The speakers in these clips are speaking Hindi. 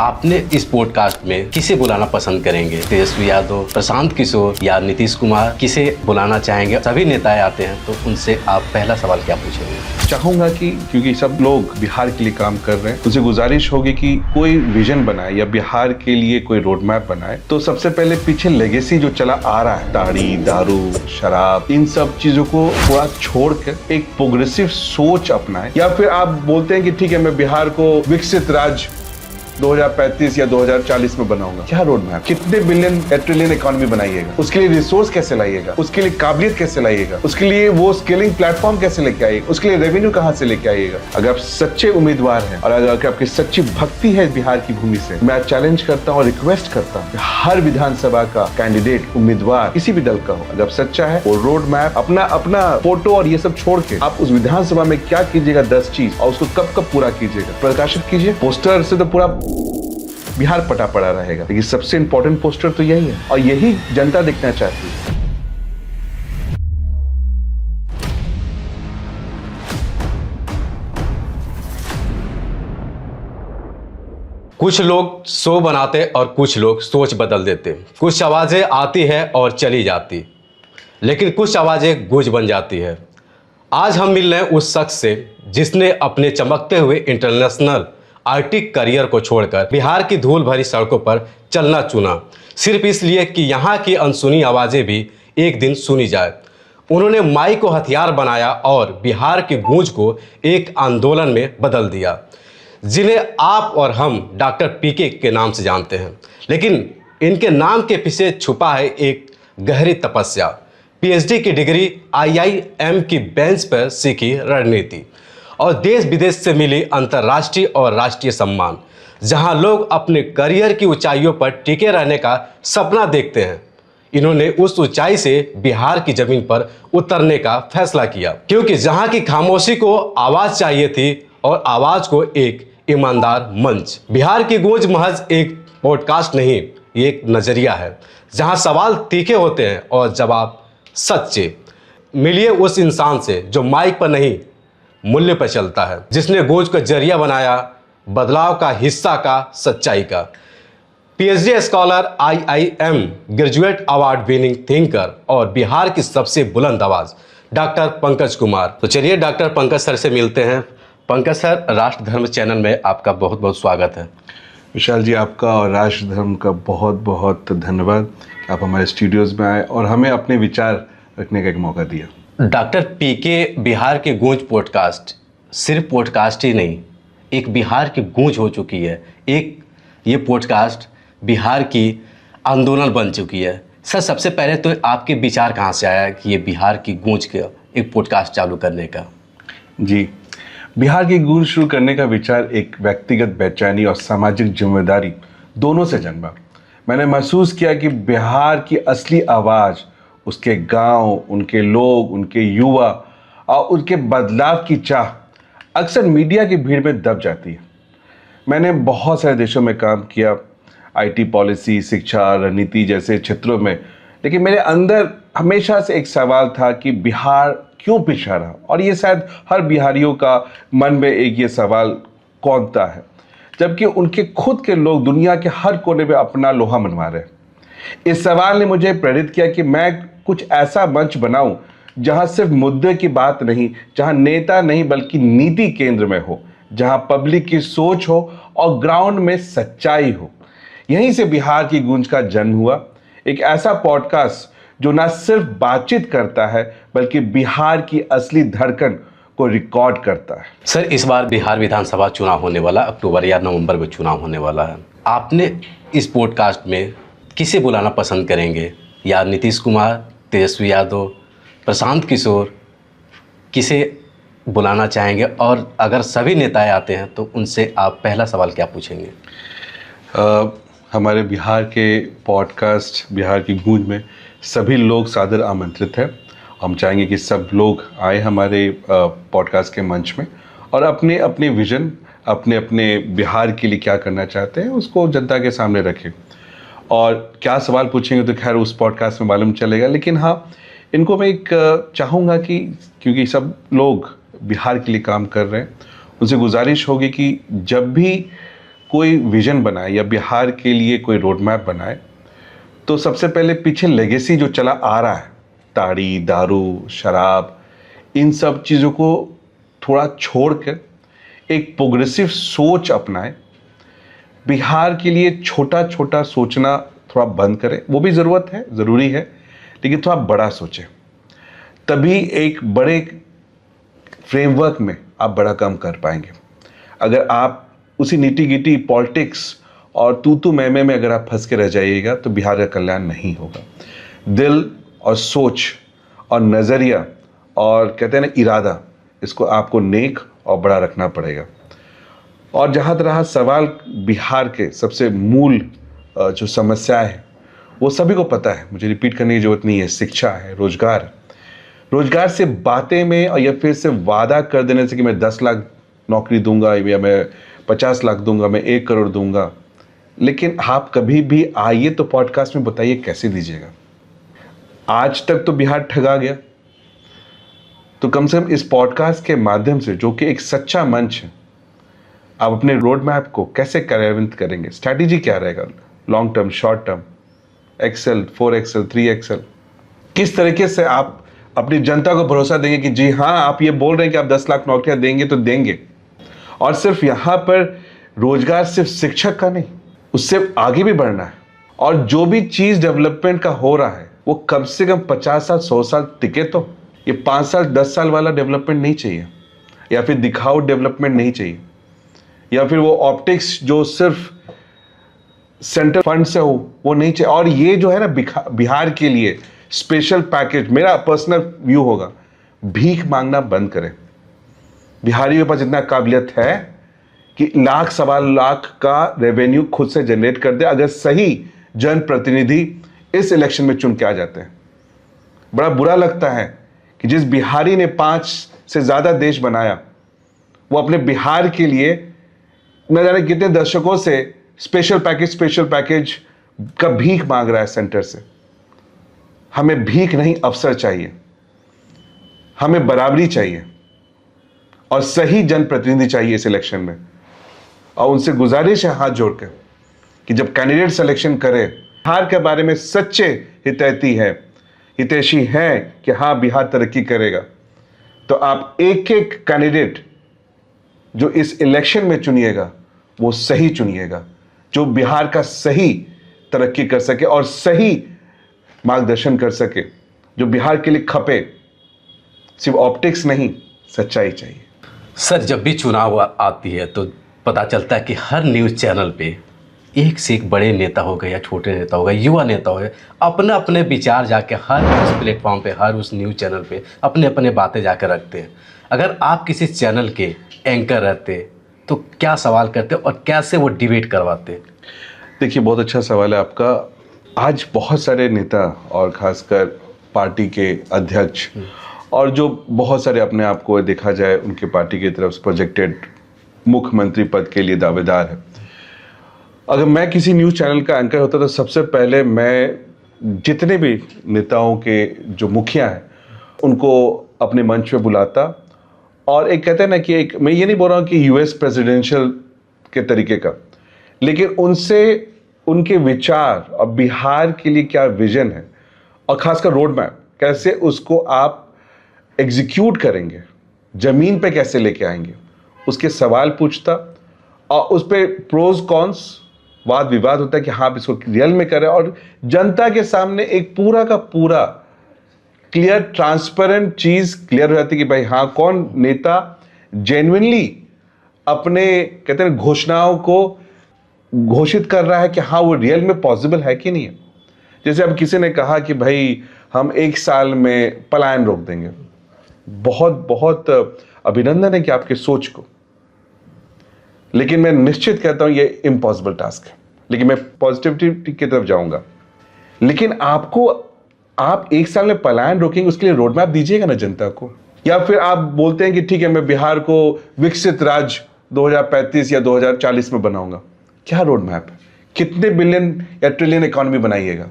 आपने इस पॉडकास्ट में किसे बुलाना पसंद करेंगे? तेजस्वी यादव, प्रशांत किशोर या नीतीश कुमार? किसे बुलाना चाहेंगे? सभी नेताएं आते हैं तो उनसे आप पहला सवाल क्या पूछेंगे? चाहूंगा कि क्योंकि सब लोग बिहार के लिए काम कर रहे हैं, उनसे गुजारिश होगी कि कोई विजन बनाए या बिहार के लिए कोई रोड मैप बनाए। तो सबसे पहले पीछे लेगेसी जो चला आ रहा है, ताड़ी, दारू, शराब, इन सब चीजों को थोड़ा छोड़कर एक प्रोग्रेसिव सोच अपनाए। या फिर आप बोलते हैं कि ठीक है, मैं बिहार को विकसित राज्य 2035 या 2040 में बनाऊंगा। क्या रोड मैप? कितने बिलियन ट्रिलियन इकोनॉमी बनाइएगा? उसके लिए रिसोर्स कैसे लाइएगा? उसके लिए काबिलियत कैसे लाइएगा? उसके लिए वो स्केलिंग प्लेटफॉर्म कैसे लेके आइएगा? उसके लिए रेवेन्यू कहां से लेके आइएगा? अगर आप सच्चे उम्मीदवार हैं और अगर आपकी सच्ची भक्ति है बिहार की भूमि से, मैं चैलेंज करता हूँ और रिक्वेस्ट करता हूँ, हर विधानसभा का कैंडिडेट, उम्मीदवार किसी भी दल का हो, अगर सच्चा है वो रोड मैप अपना फोटो और ये सब छोड़ के आप उस विधानसभा में क्या कीजिएगा 10 चीज, और उसको कब पूरा कीजिएगा, प्रकाशित कीजिए। पोस्टर से तो पूरा बिहार पटा पड़ा रहेगा, लेकिन सबसे इंपॉर्टेंट पोस्टर तो यही है और यही जनता देखना चाहती है। कुछ लोग शो बनाते और कुछ लोग सोच बदल देते। कुछ आवाजें आती है और चली जाती, लेकिन कुछ आवाजें गूंज बन जाती है। आज हम मिल रहे हैं उस शख्स से जिसने अपने चमकते हुए इंटरनेशनल आईटी करियर को छोड़कर बिहार की धूल भरी सड़कों पर चलना चुना, सिर्फ इसलिए कि यहाँ की अनसुनी आवाज़ें भी एक दिन सुनी जाए। उन्होंने माइक को हथियार बनाया और बिहार की गूंज को एक आंदोलन में बदल दिया, जिन्हें आप और हम डॉक्टर पीके के नाम से जानते हैं। लेकिन इनके नाम के पीछे छुपा है एक गहरी तपस्या, पीएचडी की डिग्री, आईआईएम की बेंच पर सीखी रणनीति और देश विदेश से मिली अंतर्राष्ट्रीय और राष्ट्रीय सम्मान। जहां लोग अपने करियर की ऊंचाइयों पर टिके रहने का सपना देखते हैं, इन्होंने उस ऊंचाई से बिहार की जमीन पर उतरने का फैसला किया, क्योंकि जहां की खामोशी को आवाज चाहिए थी और आवाज को एक ईमानदार मंच। बिहार की गूंज महज एक पॉडकास्ट नहीं, ये एक नजरिया है जहां सवाल तीखे होते हैं और जवाब सच्चे। मिलिए उस इंसान से जो माइक पर नहीं, मूल्य पर चलता है, जिसने गूंज को जरिया बनाया, बदलाव का हिस्सा का, सच्चाई का। PhD scholar, IIM graduate award winning thinker और बिहार की सबसे बुलंद आवाज डॉक्टर पंकज कुमार। तो चलिए डॉक्टर पंकज सर से मिलते हैं। पंकज सर, राष्ट्र धर्म चैनल में आपका बहुत बहुत स्वागत है। विशाल जी, आपका और राष्ट्र धर्म का बहुत बहुत धन्यवाद कि आप हमारे स्टूडियोज में आए और हमें अपने विचार रखने का एक मौका दिया। डॉक्टर पीके, बिहार की गूंज पॉडकास्ट सिर्फ पॉडकास्ट ही नहीं, एक बिहार की गूंज हो चुकी है। एक ये पॉडकास्ट बिहार की आंदोलन बन चुकी है। सर, सबसे पहले तो आपके विचार कहाँ से आया कि ये बिहार की गूंज का एक पॉडकास्ट चालू करने का? जी, बिहार की गूंज शुरू करने का विचार एक व्यक्तिगत बेचैनी और सामाजिक जिम्मेदारी दोनों से जन्मा। मैंने महसूस किया कि बिहार की असली आवाज़ उसके गांव, उनके लोग, उनके युवा और उनके बदलाव की चाह अक्सर मीडिया की भीड़ में दब जाती है। मैंने बहुत सारे देशों में काम किया, आईटी पॉलिसी, शिक्षा, रणनीति जैसे क्षेत्रों में, लेकिन मेरे अंदर हमेशा से एक सवाल था कि बिहार क्यों पिछड़ा रहा। और ये शायद हर बिहारियों का मन में एक ये सवाल कौंधता है, जबकि उनके खुद के लोग दुनिया के हर कोने में अपना लोहा मनवा रहे हैं। इस सवाल ने मुझे प्रेरित किया कि मैं कुछ ऐसा मंच बनाऊं जहां सिर्फ मुद्दे की बात नहीं, जहां नेता नहीं बल्कि नीति केंद्र में हो, जहां पब्लिक की सोच हो और ग्राउंड में सच्चाई हो। यहीं से बिहार की गूंज का जन्म हुआ, एक ऐसा पॉडकास्ट जो ना सिर्फ बातचीत करता है बल्कि बिहार की असली धड़कन को रिकॉर्ड करता है। सर, इस बार बिहार विधानसभा चुनाव होने वाला, अक्टूबर या नवंबर में चुनाव होने वाला है। आपने इस पॉडकास्ट में किसे बुलाना पसंद करेंगे? या नीतीश कुमार, तेजस्वी यादव, प्रशांत किशोर, किसे बुलाना चाहेंगे? और अगर सभी नेताएं आते हैं तो उनसे आप पहला सवाल क्या पूछेंगे? हमारे बिहार के पॉडकास्ट बिहार की गूंज में सभी लोग सादर आमंत्रित हैं। हम चाहेंगे कि सब लोग आए हमारे पॉडकास्ट के मंच में और अपने अपने विजन, अपने अपने बिहार के लिए क्या करना चाहते हैं उसको जनता के सामने रखें। और क्या सवाल पूछेंगे तो खैर उस पॉडकास्ट में मालूम चलेगा, लेकिन हाँ, इनको मैं एक चाहूँगा कि क्योंकि सब लोग बिहार के लिए काम कर रहे हैं, उनसे गुजारिश होगी कि जब भी कोई विजन बनाए या बिहार के लिए कोई रोड मैप बनाए, तो सबसे पहले पीछे लेगेसी जो चला आ रहा है, ताड़ी, दारू, शराब, इन सब चीज़ों को थोड़ा छोड़कर एक प्रोग्रेसिव सोच अपनाए। बिहार के लिए छोटा छोटा सोचना थोड़ा बंद करें, वो भी ज़रूरत है, ज़रूरी है, लेकिन थोड़ा बड़ा सोचें। तभी एक बड़े फ्रेमवर्क में आप बड़ा काम कर पाएंगे। अगर आप उसी नीटी गिटी पॉलिटिक्स और तू मैं में अगर आप फंस के रह जाइएगा तो बिहार का कल्याण नहीं होगा। दिल और सोच और नज़रिया और कहते हैं ना इरादा, इसको आपको नेक और बड़ा रखना पड़ेगा। और जहाँ रहा सवाल बिहार के सबसे मूल जो समस्या है, वो सभी को पता है, मुझे रिपीट करने की जरूरत नहीं है। शिक्षा है, रोजगार है। रोजगार से बातें में और या फिर से वादा कर देने से कि मैं 10 लाख नौकरी दूंगा या मैं 50 लाख दूंगा, मैं 1 करोड़ दूंगा, लेकिन आप कभी भी आइए तो पॉडकास्ट में बताइए कैसे दीजिएगा। आज तक तो बिहार ठगा गया, तो कम से कम इस पॉडकास्ट के माध्यम से, जो कि एक सच्चा मंच है, आप अपने रोड मैप को कैसे कार्यान्वित करेंगे, स्ट्रैटेजी क्या रहेगा, long term, short term, excel, 4 excel, 3 excel, किस तरीके से आप अपनी जनता को भरोसा देंगे कि जी हाँ, आप ये बोल रहे हैं कि आप 10 लाख नौकरियां देंगे तो देंगे। और सिर्फ यहाँ पर रोजगार सिर्फ शिक्षक का नहीं, उससे आगे भी बढ़ना है। और जो भी चीज़ डेवलपमेंट का हो रहा है वो कम से कम 50 साल 100 साल टिके। तो ये 5 साल 10 साल वाला डेवलपमेंट नहीं चाहिए, या फिर दिखाऊ डेवलपमेंट नहीं चाहिए, या फिर वो ऑप्टिक्स जो सिर्फ सेंट्रल फंड से हो वो नहीं चाहिए। और ये जो है ना बिहार के लिए स्पेशल पैकेज, मेरा पर्सनल व्यू होगा, भीख मांगना बंद करें। बिहारियों के पास इतना काबिलियत है कि लाख सवा लाख का रेवेन्यू खुद से जनरेट कर दे, अगर सही जनप्रतिनिधि इस इलेक्शन में चुन के आ जाते हैं। बड़ा बुरा लगता है कि जिस बिहारी ने 5 से ज़्यादा देश बनाया, वो अपने बिहार के लिए न जाने कितने दशकों से स्पेशल पैकेज का भीख मांग रहा है सेंटर से। हमें भीख नहीं, अवसर चाहिए, हमें बराबरी चाहिए और सही जनप्रतिनिधि चाहिए इस इलेक्शन में। और उनसे गुजारिश है हाथ जोड़कर कि जब कैंडिडेट सिलेक्शन करें, बिहार के बारे में सच्चे हितैषी हैं कि हाँ बिहार तरक्की करेगा, तो आप एक एक कैंडिडेट जो इस इलेक्शन में चुनिएगा वो सही चुनिएगा, जो बिहार का सही तरक्की कर सके और सही मार्गदर्शन कर सके, जो बिहार के लिए खपे। सिर्फ ऑप्टिक्स नहीं, सच्चाई चाहिए। सर, जब भी चुनाव आती है तो पता चलता है कि हर न्यूज़ चैनल पे एक से एक बड़े नेता हो गए या छोटे नेता हो गए, युवा नेता हो गए, अपने अपने विचार जाके हर उस प्लेटफॉर्म पे, हर उस न्यूज़ चैनल पे अपने अपने बातें जाकर रखते हैं। अगर आप किसी चैनल के एंकर रहते तो क्या सवाल करते और कैसे वो डिबेट करवाते? देखिए, बहुत अच्छा सवाल है आपका। आज बहुत सारे नेता और खासकर पार्टी के अध्यक्ष और जो बहुत सारे अपने आप को देखा जाए उनके पार्टी की तरफ प्रोजेक्टेड मुख्यमंत्री पद के लिए दावेदार है। अगर मैं किसी न्यूज़ चैनल का एंकर होता तो सबसे पहले मैं जितने भी नेताओं के जो मुखिया हैं उनको अपने मंच पे बुलाता, और एक कहते हैं ना कि एक, मैं ये नहीं बोल रहा हूँ कि यूएस प्रेसिडेंशियल के तरीके का, लेकिन उनसे उनके विचार और बिहार के लिए क्या विजन है और खासकर रोड मैप, कैसे उसको आप एग्जीक्यूट करेंगे, ज़मीन पे कैसे लेके आएंगे, उसके सवाल पूछता। और उस पर प्रोज कॉन्स वाद विवाद होता है कि हाँ आप इसको रियल में करें, और जनता के सामने एक पूरा का पूरा क्लियर ट्रांसपेरेंट चीज़ क्लियर हो जाती है कि भाई हाँ कौन नेता जेन्युइनली अपने कहते हैं घोषणाओं को घोषित कर रहा है कि हाँ वो रियल में पॉसिबल है कि नहीं है। जैसे अब किसी ने कहा कि भाई हम 1 साल में पलायन रोक देंगे, बहुत बहुत अभिनंदन है कि आपके सोच को, लेकिन मैं निश्चित कहता हूं ये इम्पॉसिबल टास्क है। लेकिन मैं पॉजिटिविटी की तरफ जाऊंगा। लेकिन आप 1 साल में पलायन रोकेंगे, उसके लिए रोड मैप दीजिएगा ना जनता को। या फिर आप बोलते हैं कि ठीक है मैं बिहार को विकसित राज्य 2035 या 2040 में बनाऊंगा, क्या रोड मैप है? कितने बिलियन या ट्रिलियन इकोनॉमी बनाइएगा?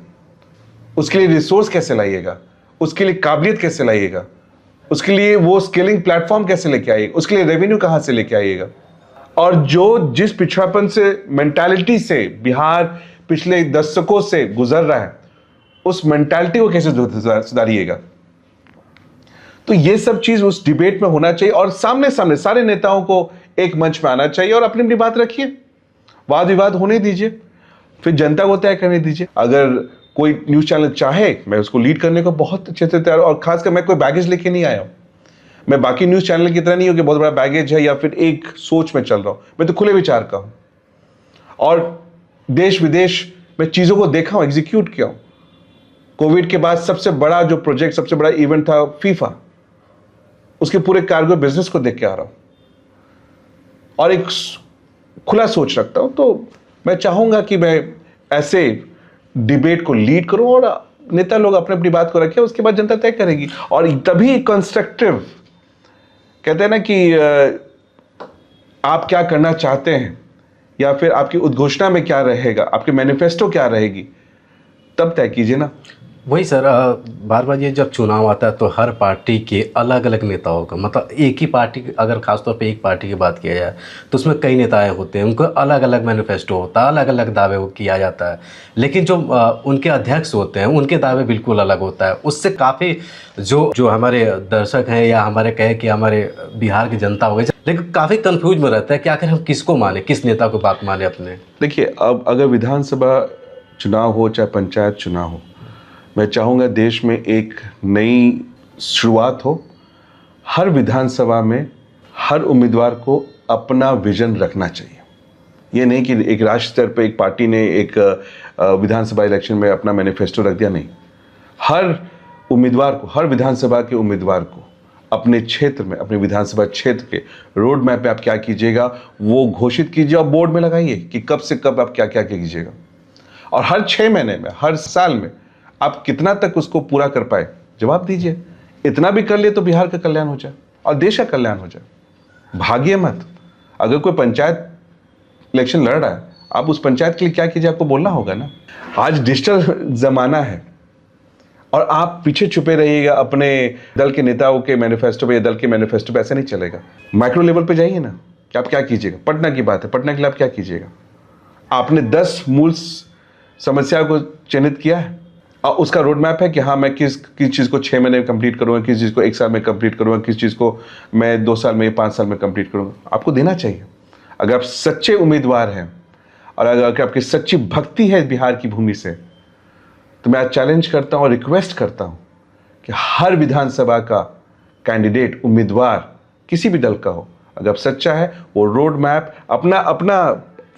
उसके लिए रिसोर्स कैसे लाइएगा? उसके लिए काबिलियत कैसे लाइएगा? उसके लिए वो स्केलिंग प्लेटफॉर्म कैसे लेके आइएगा? उसके लिए रेवेन्यू कहाँ से लेके आइएगा? और जो जिस पिछड़ापन से, मेंटालिटी से बिहार पिछले दशकों से गुजर रहा है, उस मेंटालिटी को कैसे सुधारिएगा? तो ये सब चीज उस डिबेट में होना चाहिए और सामने सामने सारे नेताओं को एक मंच में आना चाहिए और अपनी अपनी बात रखिए, वाद विवाद होने दीजिए, फिर जनता को तय करने दीजिए। अगर कोई न्यूज चैनल चाहे, मैं उसको लीड करने को बहुत अच्छे से तैयार हूं। और खासकर मैं कोई बैगेज लेके नहीं आया हूं। मैं बाकी न्यूज चैनल की तरह नहीं हूं कि बहुत बड़ा बैगेज है या फिर एक सोच में चल रहा हूं। मैं तो खुले विचार का हूं और देश विदेश में चीजों को देखा हूं, एग्जीक्यूट किया हूं। कोविड के बाद सबसे बड़ा जो प्रोजेक्ट, सबसे बड़ा इवेंट था फीफा, उसके पूरे कार्गो बिजनेस को देख के आ रहा हूं और एक खुला सोच रखता हूं। तो मैं चाहूंगा कि मैं ऐसे डिबेट को लीड करूं और नेता लोग अपनी अपनी बात को रखें, उसके बाद जनता तय करेगी। और तभी कंस्ट्रक्टिव, कहते हैं ना कि आप क्या करना चाहते हैं या फिर आपकी उद्घोषणा में क्या रहेगा, आपके मैनिफेस्टो क्या रहेगी, तब तय कीजिए ना। वही सर, बार बार ये जब चुनाव आता है तो हर पार्टी के अलग अलग नेताओं का, मतलब एक ही पार्टी, अगर खासतौर पे एक पार्टी की बात किया जाए तो उसमें कई नेताएं होते हैं, उनको अलग अलग मैनिफेस्टो होता है, अलग अलग दावे किया जाता है। लेकिन जो उनके अध्यक्ष होते हैं उनके दावे बिल्कुल अलग होता है। उससे काफ़ी जो हमारे दर्शक हैं या हमारे कहे कि हमारे बिहार की जनता हो गई, लेकिन काफ़ी कन्फ्यूज में रहता है कि आखिर हम किसको माने, किस नेता को बात माने अपने। देखिए, अब अगर विधानसभा चुनाव हो चाहे पंचायत चुनाव हो, मैं चाहूँगा देश में एक नई शुरुआत हो। हर विधानसभा में हर उम्मीदवार को अपना विजन रखना चाहिए। ये नहीं कि एक राष्ट्र स्तर पर एक पार्टी ने एक विधानसभा इलेक्शन में अपना मैनिफेस्टो रख दिया, नहीं। हर उम्मीदवार को, हर विधानसभा के उम्मीदवार को अपने क्षेत्र में, अपने विधानसभा क्षेत्र के रोड मैप पे आप क्या कीजिएगा वो घोषित कीजिए और बोर्ड में लगाइए कि कब से कब आप क्या क्या कीजिएगा। और हर 6 महीने में, हर साल में आप कितना तक उसको पूरा कर पाए, जवाब दीजिए। इतना भी कर लिए तो बिहार का कल्याण हो जाए और देश का कल्याण हो जाए। भागिए मत। अगर कोई पंचायत इलेक्शन लड़ रहा है, आप उस पंचायत के लिए क्या कीजिए, आपको बोलना होगा ना। आज डिजिटल जमाना है और आप पीछे छुपे रहिएगा अपने दल के नेताओं के मैनिफेस्टो पे या दल के मैनिफेस्टो पे, ऐसे नहीं चलेगा। माइक्रो लेवल पे जाइए ना कि आप क्या कीजिएगा। पटना की बात है, पटना के लिए आप क्या कीजिएगा। आपने 10 मूल समस्या को चिन्हित किया है और उसका रोड मैप है कि हाँ, मैं किस चीज़ को 6 महीने में कंप्लीट करूँगा, किस चीज़ को 1 साल में कंप्लीट करूँगा, किस चीज़ को मैं 2 साल में, 5 साल में कंप्लीट करूँगा। आपको देना चाहिए। अगर आप सच्चे उम्मीदवार हैं और अगर आपकी सच्ची भक्ति है बिहार की भूमि से, तो मैं आज चैलेंज करता हूँ और रिक्वेस्ट करता हूँ कि हर विधानसभा का कैंडिडेट, उम्मीदवार किसी भी दल का हो, अगर आप सच्चा है, वो रोड मैप अपना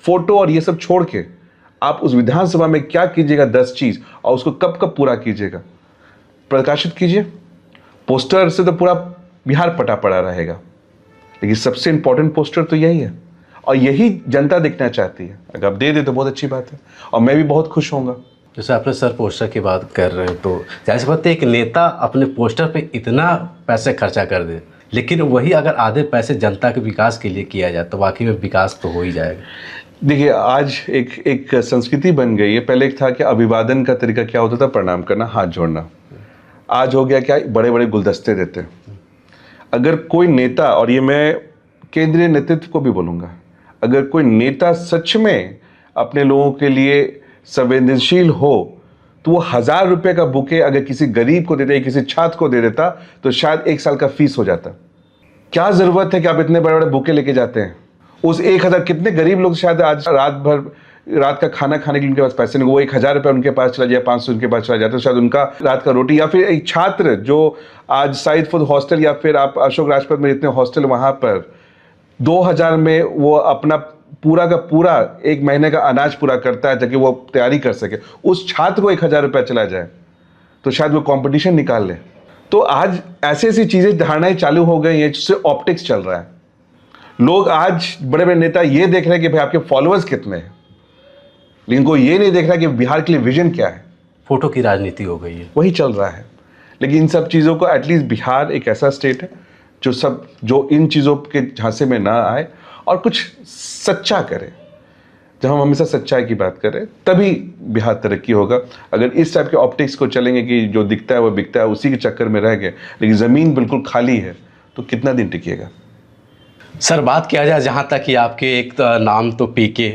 फोटो और ये सब छोड़ के आप उस विधानसभा में क्या कीजिएगा 10 चीज और उसको कब कब पूरा कीजिएगा, प्रकाशित कीजिए। पोस्टर से तो पूरा बिहार पटा पड़ा रहेगा, लेकिन सबसे इंपॉर्टेंट पोस्टर तो यही है और यही जनता देखना चाहती है। अगर आप दे दे तो बहुत अच्छी बात है और मैं भी बहुत खुश होऊंगा। जैसे आपने सर पोस्टर की बात कर रहे हैं, तो जाहिर सी बात है एक नेता अपने पोस्टर पे इतना पैसे खर्चा कर दे, लेकिन वही अगर आधे पैसे जनता के विकास के लिए किया जाए तो वाकई में विकास तो हो ही जाएगा। देखिए, आज एक संस्कृति बन गई है। पहले एक था कि अभिवादन का तरीका क्या होता था, प्रणाम करना, हाथ जोड़ना। आज हो गया क्या, बड़े बड़े गुलदस्ते देते हैं। अगर कोई नेता, और ये मैं केंद्रीय नेतृत्व को भी बोलूँगा, अगर कोई नेता सच में अपने लोगों के लिए संवेदनशील हो तो वो 1000 रुपये का बुके अगर किसी गरीब को देता या किसी छात्र को दे देता तो शायद 1 साल का फीस हो जाता। क्या ज़रूरत है कि आप इतने बड़े बड़े बुके लेके जाते हैं। उस 1000, कितने गरीब लोग शायद आज रात का खाना खाने के लिए उनके पास पैसे नहीं, वो 1000 रुपये उनके पास चला जाए, 500 उनके पास चला जाता, तो शायद उनका रात का रोटी। या फिर एक छात्र जो आज साइद फुद हॉस्टल या फिर आप अशोक राजपथ में जितने हॉस्टल, वहाँ पर 2000 में वो अपना पूरा का पूरा 1 महीने का अनाज पूरा करता है ताकि वो तैयारी कर सके। उस छात्र को 1000 रुपया चला जाए तो शायद वो कंपटीशन निकाल ले। तो आज ऐसी ऐसी चीज़ें, धारणाएं चालू हो गई हैं जिससे ऑप्टिक्स चल रहा है। लोग आज, बड़े बड़े नेता ये देख रहे हैं कि भाई आपके फॉलोअर्स कितने हैं, लेकिन कोई ये नहीं देख रहा कि बिहार के लिए विजन क्या है। फोटो की राजनीति हो गई है, वही चल रहा है। लेकिन इन सब चीज़ों को, एटलीस्ट बिहार एक ऐसा स्टेट है जो इन चीज़ों के झांसे में ना आए और कुछ सच्चा करे। जब हम हमेशा सच्चाई की बात करें तभी बिहार तरक्की होगा। अगर इस टाइप के ऑप्टिक्स को चलेंगे कि जो दिखता है वो बिकता है, उसी के चक्कर में रह गए, लेकिन ज़मीन बिल्कुल खाली है, तो कितना दिन टिकेगा। सर बात किया जाए जहाँ तक कि आपके एक नाम तो पीके,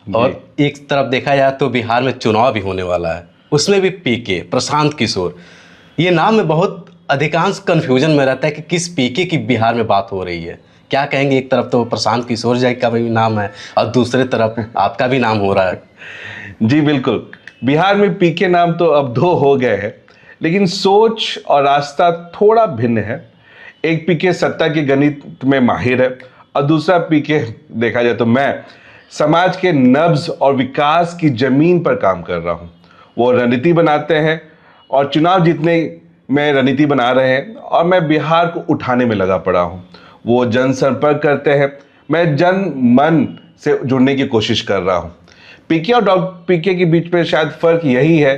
और एक तरफ देखा जाए तो बिहार में चुनाव भी होने वाला है, उसमें भी पीके प्रशांत किशोर, ये नाम में बहुत अधिकांश कन्फ्यूजन में रहता है कि किस पीके की बिहार में बात हो रही है। क्या कहेंगे, एक तरफ तो प्रशांत किशोर जी का भी नाम है और दूसरे तरफ आपका भी नाम हो रहा है। जी बिल्कुल, बिहार में पीके नाम तो अब दो हो गए हैं, लेकिन सोच और रास्ता थोड़ा भिन्न है। एक पीके सत्ता के गणित में माहिर है और दूसरा पीके देखा जाए तो मैं समाज के नब्ज और विकास की जमीन पर काम कर रहा हूँ। वो रणनीति बनाते हैं और चुनाव जीतने में रणनीति बना रहे हैं और मैं बिहार को उठाने में लगा पड़ा हूँ। वो जनसंपर्क करते हैं, मैं जन मन से जुड़ने की कोशिश कर रहा हूँ। पीके और डॉक्टर पीके के बीच में शायद फर्क यही है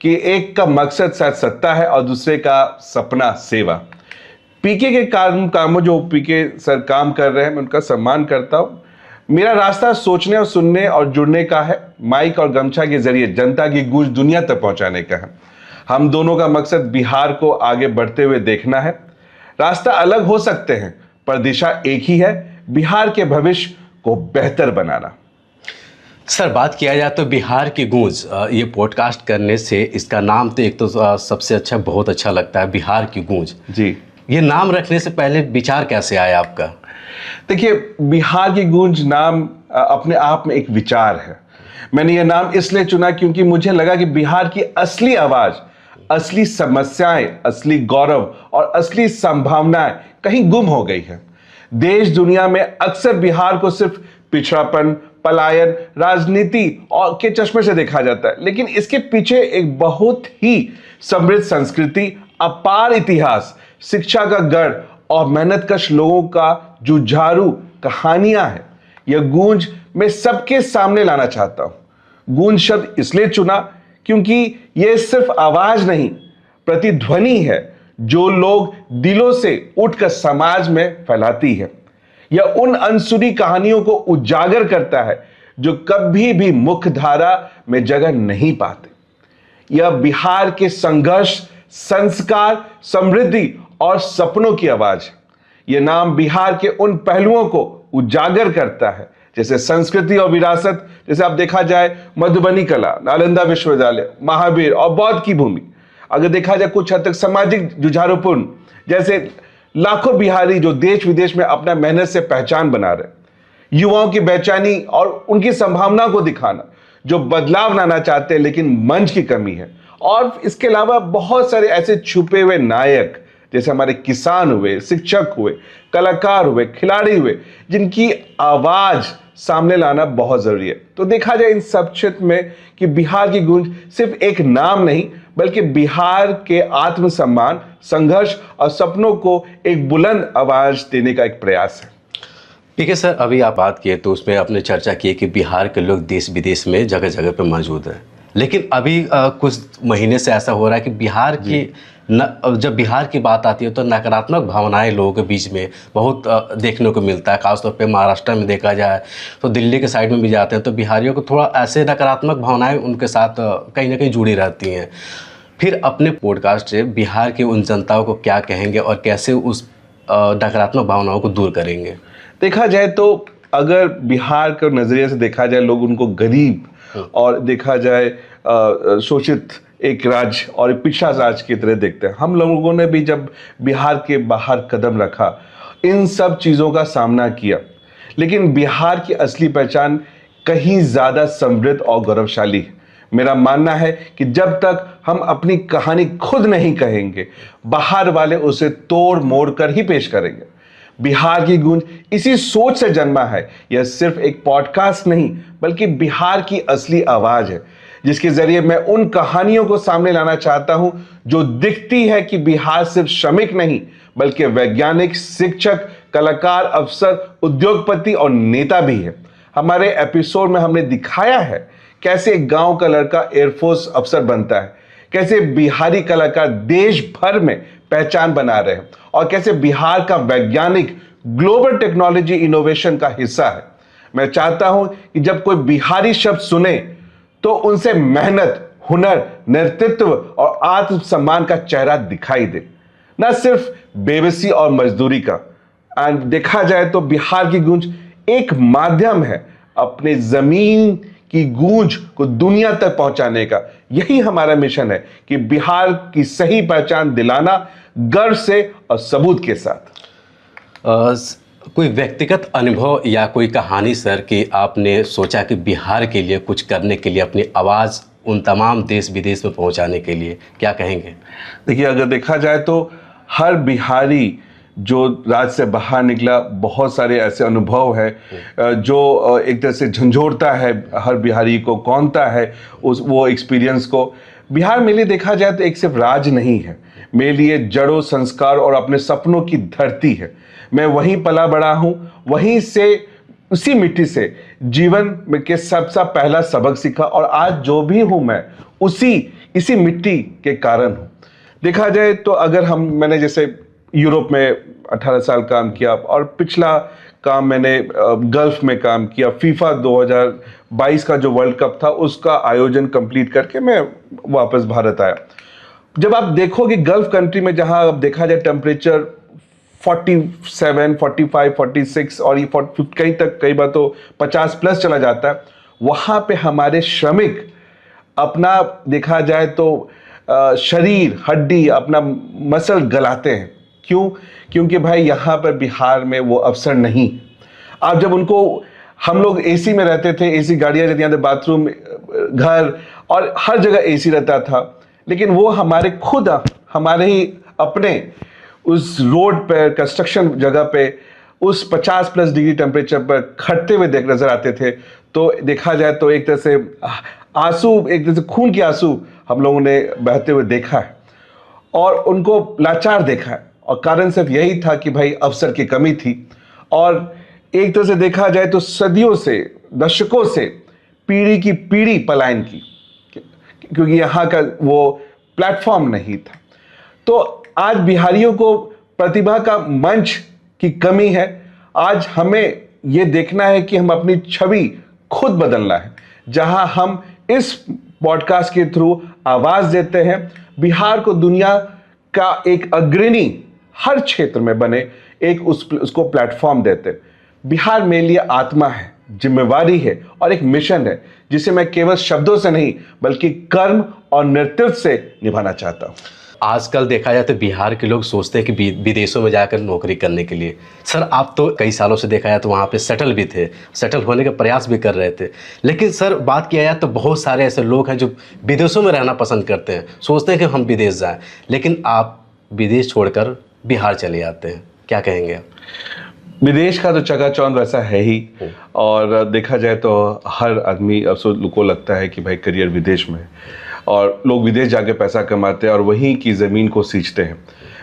कि एक का मकसद शायद सत्ता है और दूसरे का सपना सेवा। पीके के कामों जो पीके सर काम कर रहे हैं, मैं उनका सम्मान करता हूँ। मेरा रास्ता सोचने और सुनने और जुड़ने का है, माइक और गमछा के जरिए जनता की गूंज दुनिया तक पहुंचाने का है। हम दोनों का मकसद बिहार को आगे बढ़ते हुए देखना है। रास्ता अलग हो सकते हैं पर दिशा एक ही है, बिहार के भविष्य को बेहतर बनाना। सर बात किया जाए तो बिहार की गूंज, ये पॉडकास्ट करने से इसका नाम तो एक तो सबसे अच्छा, बहुत अच्छा लगता है, बिहार की गूंज। जी, ये नाम रखने से पहले विचार कैसे आया आपका? देखिए, बिहार की गूंज नाम अपने आप में एक विचार है। मैंने यह नाम इसलिए चुना क्योंकि मुझे लगा कि बिहार की असली आवाज, असली समस्याएं, असली गौरव और असली संभावनाएं कहीं गुम हो गई है। देश दुनिया में अक्सर बिहार को सिर्फ पिछड़ापन, पलायन, राजनीति और के चश्मे से देखा जाता है, लेकिन इसके पीछे एक बहुत ही समृद्ध संस्कृति, अपार इतिहास, शिक्षा का गढ़ और मेहनतकश लोगों का जुझारू कहानियां हैं। यह गूंज मैं सबके सामने लाना चाहता हूं। गूंज शब्द इसलिए चुना क्योंकि यह सिर्फ आवाज नहीं, प्रतिध्वनि है जो लोग दिलों से उठकर समाज में फैलाती है। यह उन अनसुनी कहानियों को उजागर करता है जो कभी भी मुख्य धारा में जगह नहीं पाते। यह बिहार के संघर्ष, संस्कार, समृद्धि और सपनों की आवाज है। यह नाम बिहार के उन पहलुओं को उजागर करता है जैसे संस्कृति और विरासत, जैसे आप देखा जाए मधुबनी कला, नालंदा विश्वविद्यालय, महावीर और बौद्ध की भूमि। अगर देखा जाए कुछ हद तक सामाजिक जुझारूपन, जैसे लाखों बिहारी जो देश विदेश में अपना मेहनत से पहचान बना रहे, युवाओं की बेचैनी और उनकी संभावना को दिखाना, जो बदलाव लाना चाहते हैं लेकिन मंच की कमी है। और इसके अलावा बहुत सारे ऐसे छुपे हुए नायक, जैसे हमारे किसान हुए, शिक्षक हुए, कलाकार हुए, खिलाड़ी हुए, जिनकी आवाज सामने लाना बहुत जरूरी है। तो देखा जाए इन सब क्षेत्र में कि बिहार की गूंज सिर्फ एक नाम नहीं, बल्कि बिहार के आत्मसम्मान, संघर्ष और सपनों को एक बुलंद आवाज देने का एक प्रयास है। ठीक है सर, अभी आप बात किए तो उसमें आपने चर्चा की कि बिहार के लोग देश विदेश में जगह जगह पे मौजूद हैं, लेकिन अभी कुछ महीने से ऐसा हो रहा है कि बिहार की जब बिहार की बात आती है तो नकारात्मक भावनाएं लोगों के बीच में बहुत देखने को मिलता है। खासतौर पे महाराष्ट्र में देखा जाए तो दिल्ली के साइड में भी जाते हैं तो बिहारियों को थोड़ा ऐसे नकारात्मक भावनाएं उनके साथ कहीं ना कहीं जुड़ी रहती हैं। फिर अपने पॉडकास्ट से बिहार की उन जनताओं को क्या कहेंगे और कैसे उस नकारात्मक भावनाओं को दूर करेंगे? देखा जाए तो अगर बिहार के नजरिए से देखा जाए, लोग उनको गरीब और देखा जाए शोषित एक राज्य और एक पिछड़ा राज्य की तरह देखते हैं। हम लोगों ने भी जब बिहार के बाहर कदम रखा, इन सब चीज़ों का सामना किया, लेकिन बिहार की असली पहचान कहीं ज़्यादा समृद्ध और गौरवशाली है। मेरा मानना है कि जब तक हम अपनी कहानी खुद नहीं कहेंगे, बाहर वाले उसे तोड़ मोड़ कर ही पेश करेंगे। बिहार की गूंज इसी सोच से जन्मा है। यह सिर्फ एक पॉडकास्ट नहीं, बल्कि बिहार की असली आवाज है, जिसके जरिए मैं उन कहानियों को सामने लाना चाहता हूं जो दिखती है कि बिहार सिर्फ श्रमिक नहीं, बल्कि वैज्ञानिक, शिक्षक, कलाकार, अफसर, उद्योगपति और नेता भी है। हमारे एपिसोड में हमने दिखाया है कैसे एक गांव का लड़का एयरफोर्स अफसर बनता है, कैसे बिहारी कलाकार देश भर में पहचान बना रहे हैं और कैसे बिहार का वैज्ञानिक ग्लोबल टेक्नोलॉजी इनोवेशन का हिस्सा है। मैं चाहता हूं कि जब कोई बिहारी शब्द सुने तो उनसे मेहनत, हुनर, नेतृत्व और आत्मसम्मान का चेहरा दिखाई दे, न सिर्फ बेबसी और मजदूरी का। एंड देखा जाए तो बिहार की गूंज एक माध्यम है अपने जमीन की गूंज को दुनिया तक पहुंचाने का। यही हमारा मिशन है कि बिहार की सही पहचान दिलाना, गर्व से और सबूत के साथ। कोई व्यक्तिगत अनुभव या कोई कहानी सर कि आपने सोचा कि बिहार के लिए कुछ करने के लिए अपनी आवाज़ उन तमाम देश विदेश में पहुंचाने के लिए, क्या कहेंगे? देखिए, अगर देखा जाए तो हर बिहारी जो राज्य से बाहर निकला, बहुत सारे ऐसे अनुभव है जो एक तरह से झंझोड़ता है हर बिहारी को, कौनता है उस वो एक्सपीरियंस को। बिहार मेरे लिए देखा जाए तो एक सिर्फ राज्य नहीं है, मेरे लिए जड़ों, संस्कार और अपने सपनों की धरती है। मैं वहीं पला बड़ा हूं, वहीं से, उसी मिट्टी से जीवन में के सबसे पहला सबक सीखा, और आज जो भी हूं मैं इसी मिट्टी के कारण हूं। देखा जाए तो अगर मैंने जैसे यूरोप में 18 साल काम किया, और पिछला काम मैंने गल्फ में काम किया। फीफा 2022 का जो वर्ल्ड कप था उसका आयोजन कंप्लीट करके मैं वापस भारत आया। जब आप देखोगे गल्फ कंट्री में, जहां अब देखा जाए टेम्परेचर 47, 45, 46 और ये कई बार तो 50 प्लस चला जाता है, वहां पे हमारे श्रमिक अपना, देखा जाए तो शरीर, हड्डी, अपना मसल गलाते हैं। क्यों? क्योंकि भाई यहाँ पर बिहार में वो अवसर नहीं। आप जब उनको, हम लोग एसी में रहते थे, एसी गाड़ियाँ रहती थी, बाथरूम, घर और हर जगह एसी रहता था, लेकिन वो हमारे ही अपने उस रोड पर, कंस्ट्रक्शन जगह पे उस 50 प्लस डिग्री टेम्परेचर पर खड़ते हुए नजर आते थे। तो देखा जाए तो एक तरह से आंसू, एक तरह से खून के आंसू हम लोगों ने बहते हुए देखा है और उनको लाचार देखा है, और कारण सिर्फ यही था कि भाई अवसर की कमी थी। और एक तरह से देखा जाए तो सदियों से, दशकों से पीढ़ी की पीढ़ी पलायन की, क्योंकि यहाँ का वो प्लेटफॉर्म नहीं था। तो आज बिहारियों को प्रतिभा का मंच की कमी है। आज हमें यह देखना है कि हम अपनी छवि खुद बदलना है। जहां हम इस पॉडकास्ट के थ्रू आवाज देते हैं, बिहार को दुनिया का एक अग्रणी हर क्षेत्र में बने, एक उसको प्लेटफॉर्म देते हैं। बिहार मेरे लिए आत्मा है, जिम्मेवारी है और एक मिशन है, जिसे मैं केवल शब्दों से नहीं बल्कि कर्म और नेतृत्व से निभाना चाहता हूं। आजकल देखा जाए तो बिहार के लोग सोचते हैं कि विदेशों में जाकर नौकरी करने के लिए। सर, आप तो कई सालों से देखा जाए तो वहाँ पे सेटल भी थे, सेटल होने का प्रयास भी कर रहे थे, लेकिन सर बात किया जाए तो बहुत सारे ऐसे लोग हैं जो विदेशों में रहना पसंद करते हैं, सोचते हैं कि हम विदेश जाएं, लेकिन आप विदेश छोड़कर बिहार चले जाते हैं, क्या कहेंगे आप? विदेश का तो चकाचौंध वैसा है ही, और देखा जाए तो हर आदमी को लगता है कि भाई करियर विदेश में, और लोग विदेश जाके पैसा कमाते हैं और वहीं की ज़मीन को सींचते हैं।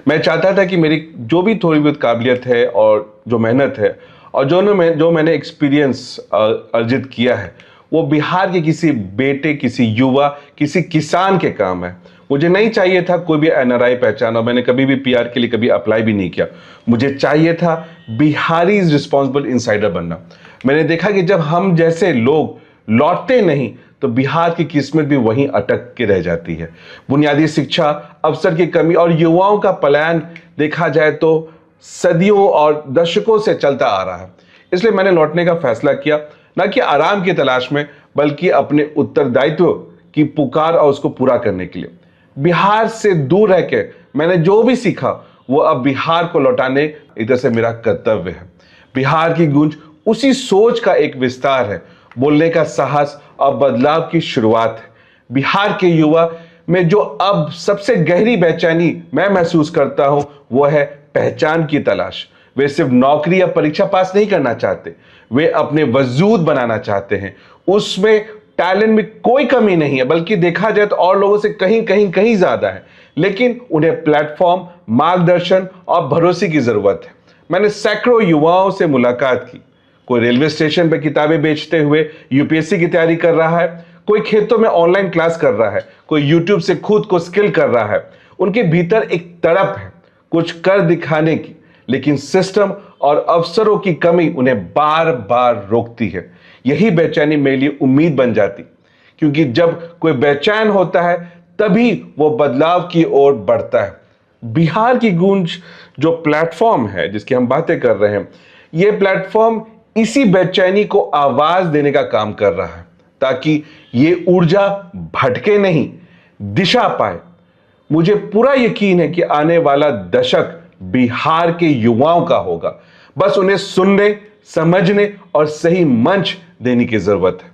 मैं चाहता था कि मेरी जो भी थोड़ी बहुत काबिलियत है और जो मेहनत है और जो मैंने एक्सपीरियंस अर्जित किया है, वो बिहार के किसी बेटे, किसी युवा, किसी किसान के काम है। मुझे नहीं चाहिए था कोई भी एनआरआई पहचान, और मैंने कभी भी पीआर के लिए कभी अप्लाई भी नहीं किया। मुझे चाहिए था बिहारी रिस्पॉन्सिबल इंसाइडर बनना। मैंने देखा कि जब हम जैसे लोग लौटते नहीं तो बिहार की किस्मत भी वहीं अटक के रह जाती है। बुनियादी शिक्षा, अवसर की कमी और युवाओं का पलायन देखा जाए तो सदियों और दशकों से चलता आ रहा है। इसलिए मैंने लौटने का फैसला किया, न कि आराम की तलाश में बल्कि अपने उत्तरदायित्व की पुकार और उसको पूरा करने के लिए। बिहार से दूर रह के मैंने जो भी सीखा वो अब बिहार को लौटाने इधर से मेरा कर्तव्य है। बिहार की गूंज उसी सोच का एक विस्तार है, बोलने का साहस और बदलाव की शुरुआत है। बिहार के युवा में जो अब सबसे गहरी बेचैनी मैं महसूस करता हूं वो है पहचान की तलाश। वे सिर्फ नौकरी या परीक्षा पास नहीं करना चाहते, वे अपने वजूद बनाना चाहते हैं। उसमें टैलेंट में कोई कमी नहीं है, बल्कि देखा जाए तो और लोगों से कहीं ज्यादा है, लेकिन उन्हें प्लेटफॉर्म, मार्गदर्शन और भरोसे की जरूरत है। मैंने सैकड़ों युवाओं से मुलाकात की। कोई रेलवे स्टेशन पर किताबें बेचते हुए यूपीएससी की तैयारी कर रहा है, कोई खेतों में ऑनलाइन क्लास कर रहा है, कोई यूट्यूब से खुद को स्किल कर रहा है। उनके भीतर एक तड़प है कुछ कर दिखाने की, लेकिन सिस्टम और अवसरों की कमी उन्हें बार बार रोकती है। यही बेचैनी मेरे लिए उम्मीद बन जाती, क्योंकि जब कोई बेचैन होता है तभी वो बदलाव की ओर बढ़ता है। बिहार की गूंज जो प्लेटफॉर्म है जिसकी हम बातें कर रहे हैं, ये प्लेटफॉर्म इसी बेचैनी को आवाज देने का काम कर रहा है ताकि ये ऊर्जा भटके नहीं, दिशा पाए। मुझे पूरा यकीन है कि आने वाला दशक बिहार के युवाओं का होगा। बस उन्हें सुनने, समझने और सही मंच देने की जरूरत है।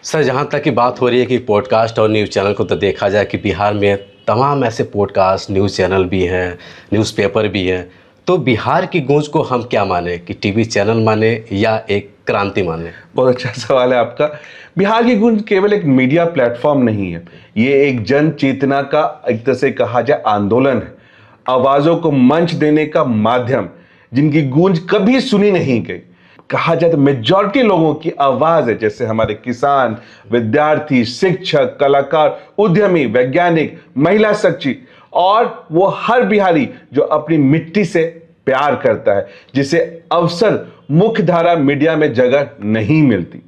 सर, जहाँ तक की बात हो रही है कि पॉडकास्ट और न्यूज़ चैनल को, तो देखा जाए कि बिहार में तमाम ऐसे पॉडकास्ट, न्यूज़ चैनल भी हैं, न्यूज़पेपर भी हैं। तो बिहार की गूंज को हम क्या माने, कि टीवी चैनल माने या एक क्रांति माने? बहुत अच्छा सवाल है आपका। बिहार की गूंज केवल एक मीडिया प्लेटफॉर्म नहीं है, ये एक जन चेतना का, एक तरह से कहा जाए, आंदोलन है। आवाजों को मंच देने का माध्यम, जिनकी गूंज कभी सुनी नहीं गई। कहा जाए तो मेजॉरिटी लोगों की आवाज है, जैसे हमारे किसान, विद्यार्थी, शिक्षक, कलाकार, उद्यमी, वैज्ञानिक, महिला सच्ची, और वो हर बिहारी जो अपनी मिट्टी से प्यार करता है, जिसे अवसर मुख्य धारा मीडिया में जगह नहीं मिलती।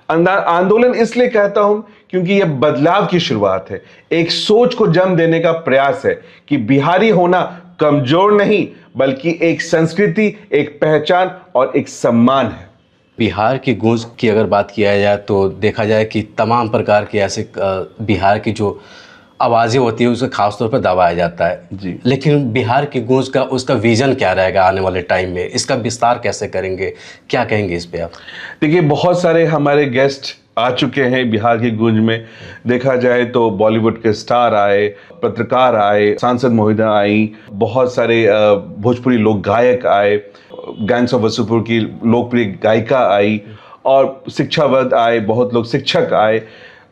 आंदोलन इसलिए कहता हूं क्योंकि यह बदलाव की शुरुआत है, एक सोच को जन्म देने का प्रयास है कि बिहारी होना कमजोर नहीं बल्कि एक संस्कृति, एक पहचान और एक सम्मान है। बिहार की गूंज की अगर बात किया जाए तो देखा जाए कि तमाम प्रकार के ऐसे बिहार की जो आवाज़ें होती है उसे खासतौर पर दबाया जाता है जी। लेकिन बिहार की गूंज का, उसका विजन क्या रहेगा आने वाले टाइम में? इसका विस्तार कैसे करेंगे, क्या कहेंगे इस पे आप? देखिए, बहुत सारे हमारे गेस्ट आ चुके हैं बिहार की गूंज में। देखा जाए तो बॉलीवुड के स्टार आए, पत्रकार आए, सांसद महोदया आई, बहुत सारे भोजपुरी लोक गायक आए, गैंग्स ऑफ वासेपुर की लोकप्रिय गायिका आई, और शिक्षाविद आए, बहुत लोग शिक्षक आए।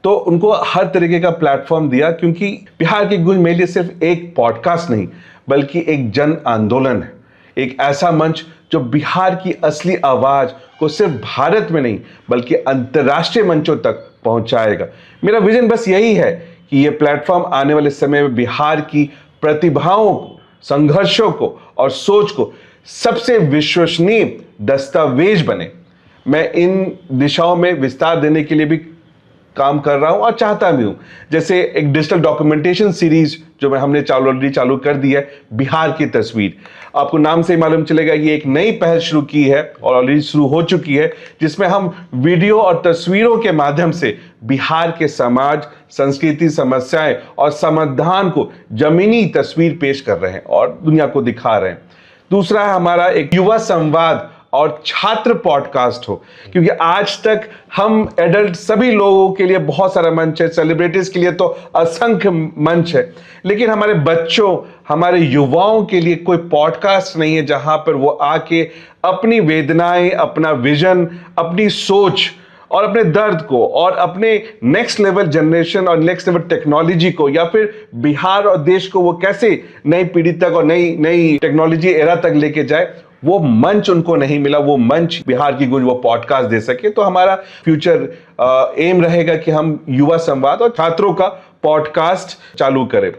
तो उनको हर तरीके का प्लेटफॉर्म दिया, क्योंकि बिहार की गूंज मेरे लिए सिर्फ एक पॉडकास्ट नहीं बल्कि एक जन आंदोलन है, एक ऐसा मंच जो बिहार की असली आवाज को सिर्फ भारत में नहीं बल्कि अंतर्राष्ट्रीय मंचों तक पहुंचाएगा। मेरा विजन बस यही है कि यह प्लेटफॉर्म आने वाले समय में बिहार की प्रतिभाओं को, संघर्षों को और सोच को सबसे विश्वसनीय दस्तावेज बने। मैं इन दिशाओं में विस्तार देने के लिए भी काम कर रहा हूं और चाहता भी हूं। जैसे एक डिजिटल डॉक्यूमेंटेशन सीरीज जो हमने ऑलरेडी चालू कर दी है, बिहार की तस्वीर। आपको नाम से ही मालूम चलेगा, ये एक नई पहल शुरू की है और ऑलरेडी शुरू हो चुकी है, जिसमें हम वीडियो और तस्वीरों के माध्यम से बिहार के समाज, संस्कृति, समस्याएं और समाधान को जमीनी तस्वीर पेश कर रहे हैं और दुनिया को दिखा रहे हैं। दूसरा है हमारा एक युवा संवाद और छात्र पॉडकास्ट हो, क्योंकि आज तक हम एडल्ट सभी लोगों के लिए बहुत सारा मंच है, सेलिब्रिटीज के लिए तो असंख्य मंच है, लेकिन हमारे बच्चों, हमारे युवाओं के लिए कोई पॉडकास्ट नहीं है जहां पर वो आके अपनी वेदनाएं, अपना विजन, अपनी सोच और अपने दर्द को और अपने नेक्स्ट लेवल जनरेशन और नेक्स्ट लेवल टेक्नोलॉजी को, या फिर बिहार और देश को वो कैसे नई पीढ़ी तक और नई टेक्नोलॉजी एरा तक लेके जाए, वो मंच उनको नहीं मिला। वो मंच बिहार की गूंज वो पॉडकास्ट दे सके। तो हमारा फ्यूचर एम रहेगा कि हम युवा संवाद और छात्रों का पॉडकास्ट चालू करें,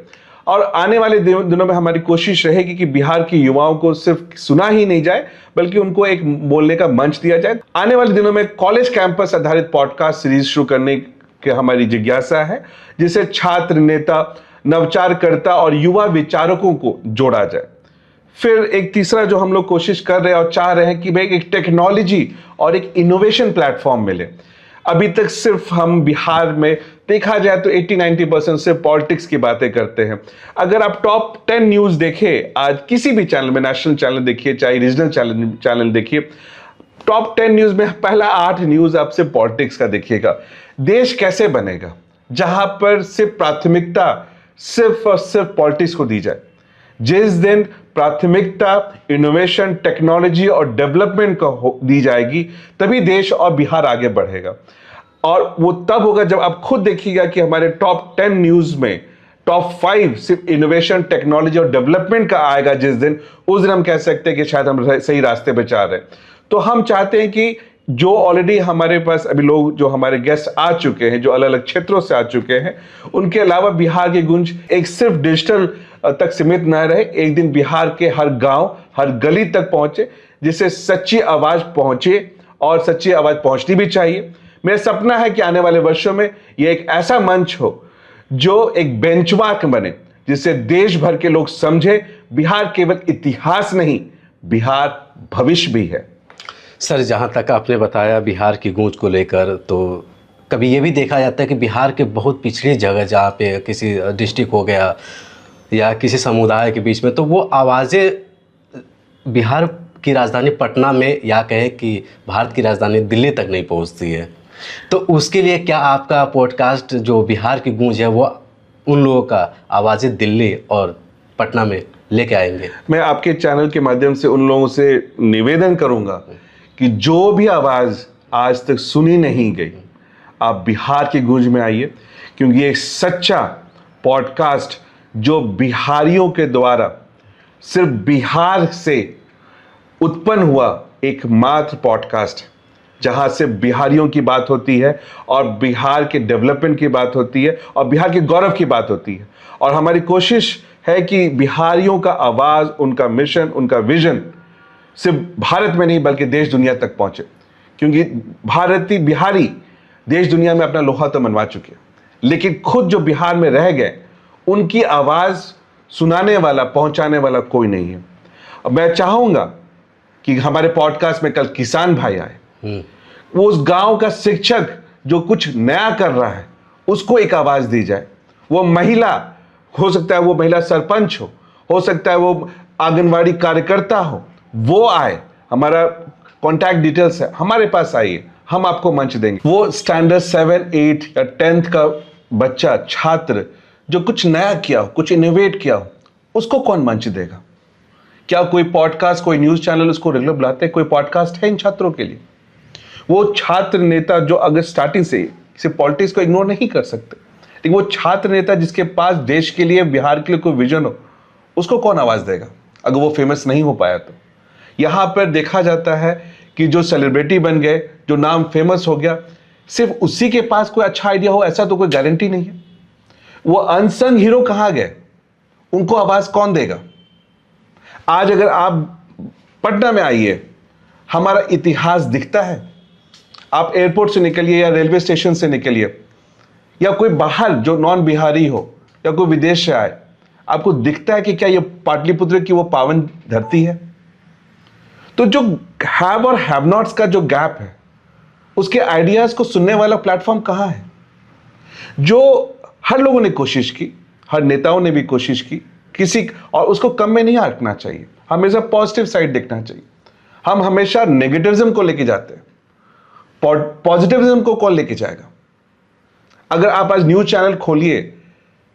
और आने वाले दिनों में हमारी कोशिश रहेगी कि बिहार के युवाओं को सिर्फ सुना ही नहीं जाए बल्कि उनको एक बोलने का मंच दिया जाए। आने वाले दिनों में कॉलेज कैंपस आधारित पॉडकास्ट सीरीज शुरू करने की हमारी जिज्ञासा है, जिसे छात्र, नेता, नवचारकर्ता और युवा विचारकों को जोड़ा जाए। फिर एक तीसरा जो हम लोग कोशिश कर रहे हैं और चाह रहे हैं कि भाई एक टेक्नोलॉजी और एक इनोवेशन प्लेटफॉर्म मिले। अभी तक सिर्फ हम बिहार में देखा जाए तो 80-90% से पॉलिटिक्स की बातें करते हैं। अगर आप टॉप 10 न्यूज देखें आज किसी भी चैनल में, नेशनल चैनल देखिए चाहे रीजनल चैनल देखिए, टॉप 10 न्यूज में पहला 8 न्यूज आपसे पॉलिटिक्स का देखिएगा। देश कैसे बनेगा जहां पर सिर्फ प्राथमिकता सिर्फ और सिर्फ पॉलिटिक्स को दी जाए? जिस दिन प्राथमिकता इनोवेशन, टेक्नोलॉजी और डेवलपमेंट को दी जाएगी, तभी देश और बिहार आगे बढ़ेगा। और वो तब होगा जब आप खुद देखिएगा कि हमारे टॉप 10 न्यूज में टॉप 5 सिर्फ इनोवेशन, टेक्नोलॉजी और डेवलपमेंट का आएगा। जिस दिन, उस दिन हम कह सकते हैं कि शायद हम सही रास्ते पे जा रहे हैं। तो हम चाहते हैं कि जो ऑलरेडी हमारे पास अभी लोग, जो हमारे गेस्ट आ चुके हैं, जो अलग अलग क्षेत्रों से आ चुके हैं, उनके अलावा बिहार की गूंज एक सिर्फ डिजिटल तक सीमित न रहे, एक दिन बिहार के हर गांव, हर गली तक पहुंचे, जिससे सच्ची आवाज पहुंचे, और सच्ची आवाज पहुंचनी भी चाहिए। मेरा सपना है कि आने वाले वर्षों में यह एक ऐसा मंच हो जो एक बेंचमार्क बने, जिससे देश भर के लोग समझे बिहार केवल इतिहास नहीं, बिहार भविष्य भी है। सर, जहाँ तक आपने बताया बिहार की गूंज को लेकर, तो कभी ये भी देखा जाता है कि बिहार के बहुत पिछड़ी जगह जहाँ पे किसी डिस्ट्रिक्ट हो गया या किसी समुदाय के बीच में, तो वो आवाज़ें बिहार की राजधानी पटना में या कहें कि भारत की राजधानी दिल्ली तक नहीं पहुँचती है। तो उसके लिए क्या आपका पॉडकास्ट जो बिहार की गूंज है वो उन लोगों का आवाज़ें दिल्ली और पटना में लेके आएंगे? मैं आपके चैनल के माध्यम से उन लोगों से निवेदन करूंगा कि जो भी आवाज़ आज तक सुनी नहीं गई, आप बिहार की गूंज में आइए, क्योंकि ये एक सच्चा पॉडकास्ट जो बिहारियों के द्वारा सिर्फ बिहार से उत्पन्न हुआ एकमात्र पॉडकास्ट है, जहां से बिहारियों की बात होती है और बिहार के डेवलपमेंट की बात होती है और बिहार के गौरव की बात होती है। और हमारी कोशिश है कि बिहारियों का आवाज़, उनका मिशन, उनका विजन सिर्फ भारत में नहीं बल्कि देश दुनिया तक पहुंचे, क्योंकि भारतीय बिहारी देश दुनिया में अपना लोहा तो मनवा चुके हैं, लेकिन खुद जो बिहार में रह गए उनकी आवाज़ सुनाने वाला, पहुंचाने वाला कोई नहीं है। अब मैं चाहूँगा कि हमारे पॉडकास्ट में कल किसान भाई आए, वो उस गांव का शिक्षक जो कुछ नया कर रहा है उसको एक आवाज़ दी जाए। वो महिला, हो सकता है वो महिला सरपंच हो सकता है वो आंगनवाड़ी कार्यकर्ता हो, वो आए। हमारा कॉन्टैक्ट डिटेल्स है, हमारे पास आइए, हम आपको मंच देंगे। वो स्टैंडर्ड 7, 8 या 10th का बच्चा, छात्र जो कुछ नया किया हो, कुछ इनोवेट किया हो, उसको कौन मंच देगा? क्या कोई पॉडकास्ट, कोई न्यूज़ चैनल उसको रेगुलर बुलाते हैं? कोई पॉडकास्ट है इन छात्रों के लिए? वो छात्र नेता जो अगर स्टार्टिंग से सिर्फ पॉलिटिक्स को इग्नोर नहीं कर सकते, लेकिन वो छात्र नेता जिसके पास देश के लिए, बिहार के लिए कोई विजन हो, उसको कौन आवाज़ देगा अगर वो फेमस नहीं हो पाया तो? यहाँ पर देखा जाता है कि जो सेलिब्रिटी बन गए, जो नाम फेमस हो गया, सिर्फ उसी के पास कोई अच्छा आइडिया हो ऐसा तो कोई गारंटी नहीं है। वो अनसंग हीरो कहाँ गए? उनको आवाज़ कौन देगा? आज अगर आप पटना में आइए, हमारा इतिहास दिखता है। आप एयरपोर्ट से निकलिए या रेलवे स्टेशन से निकलिए, या कोई बाहर जो नॉन बिहारी हो या कोई विदेश से आए, आपको दिखता है कि क्या ये पाटलिपुत्र की वो पावन धरती है? तो जो हैव और हैव नॉट्स का जो गैप है, उसके आइडियाज को सुनने वाला प्लेटफॉर्म कहाँ है? जो हर लोगों ने कोशिश की, हर नेताओं ने भी कोशिश की, किसी और उसको कम में नहीं आंकना चाहिए, हमेशा पॉजिटिव साइड देखना चाहिए। हम हमेशा नेगेटिविज्म को लेके जाते हैं, पॉजिटिविज्म को कौन लेके जाएगा? अगर आप आज न्यूज चैनल खोलिए,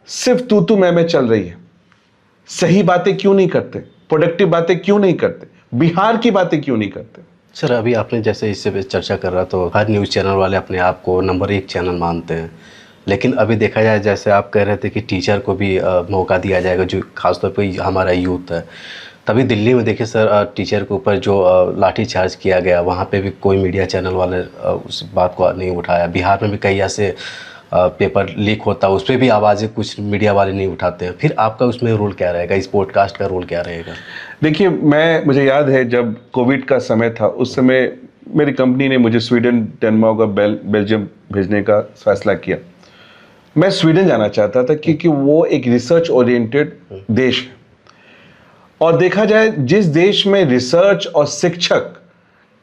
सिर्फ तू मैं चल रही है। सही बातें क्यों नहीं करते? प्रोडक्टिव बातें क्यों नहीं करते? बिहार की बातें क्यों नहीं करते? सर, अभी आपने जैसे इससे पे चर्चा कर रहा, तो हर न्यूज़ चैनल वाले अपने आप को नंबर 1 चैनल मानते हैं, लेकिन अभी देखा जाए, जैसे आप कह रहे थे कि टीचर को भी मौका दिया जाएगा, जो खासतौर पे हमारा यूथ है। तभी दिल्ली में देखिए सर, टीचर के ऊपर जो लाठीचार्ज किया गया, वहाँ पे भी कोई मीडिया चैनल वाले उस बात को नहीं उठाया। बिहार में भी कई ऐसे पेपर लीक होता है, उस पर भी आवाज़ें कुछ मीडिया वाले नहीं उठाते हैं। फिर आपका उसमें रोल क्या रहेगा? इस पॉडकास्ट का रोल क्या रहेगा? देखिए, मुझे याद है जब कोविड का समय था, उस समय मेरी कंपनी ने मुझे स्वीडन, डेनमार्क और बेल्जियम भेजने का फैसला किया। मैं स्वीडन जाना चाहता था क्योंकि वो एक रिसर्च ओरिएंटेड देश है, और देखा जाए जिस देश में रिसर्च और शिक्षक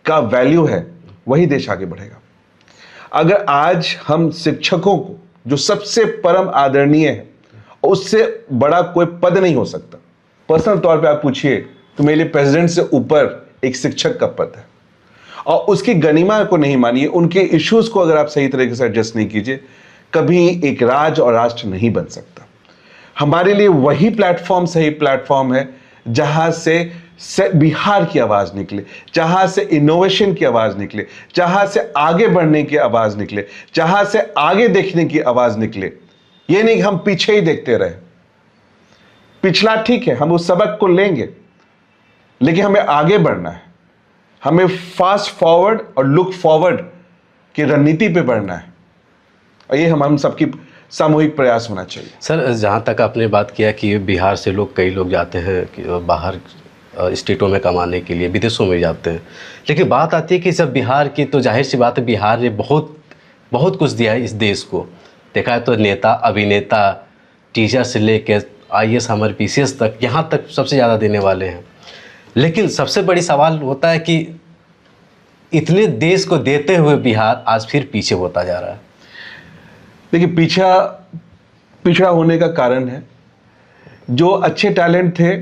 का वैल्यू है, वही देश आगे बढ़ेगा। अगर आज हम शिक्षकों को, जो सबसे परम आदरणीय है, उससे बड़ा कोई पद नहीं हो सकता। पर्सनल तौर पे आप पूछिए तो मेरे लिए प्रेसिडेंट से ऊपर एक शिक्षक का पद है, और उसकी गरिमा को नहीं मानिए, उनके इश्यूज को अगर आप सही तरीके से एडजस्ट नहीं कीजिए, कभी एक राज्य और राष्ट्र नहीं बन सकता। हमारे लिए वही प्लेटफॉर्म सही प्लेटफॉर्म है जहां से बिहार की आवाज निकले, जहां से इनोवेशन की आवाज निकले, जहां से आगे बढ़ने की आवाज निकले, जहां से आगे देखने की आवाज निकले। ये नहीं कि हम पीछे ही देखते रहे। पिछला ठीक है, हम उस सबक को लेंगे, लेकिन हमें आगे बढ़ना है। हमें फास्ट फॉरवर्ड और लुक फॉरवर्ड की रणनीति पे बढ़ना है, और ये हम सबकी सामूहिक प्रयास होना चाहिए। सर, जहाँ तक आपने बात किया कि बिहार से कई लोग जाते हैं कि बाहर स्टेटों में कमाने के लिए, विदेशों में जाते हैं, लेकिन बात आती है कि सब बिहार की, तो जाहिर सी बात है बिहार ने बहुत बहुत कुछ दिया है इस देश को। देखा है तो नेता, अभिनेता, टीचर से लेकर आईएएस हमारे पीसीएस तक, यहाँ तक सबसे ज़्यादा देने वाले हैं। लेकिन सबसे बड़ी सवाल होता है कि इतने देश को देते हुए बिहार आज फिर पीछे होता जा रहा है। देखिए, पिछड़ा होने का कारण है जो अच्छे टैलेंट थे,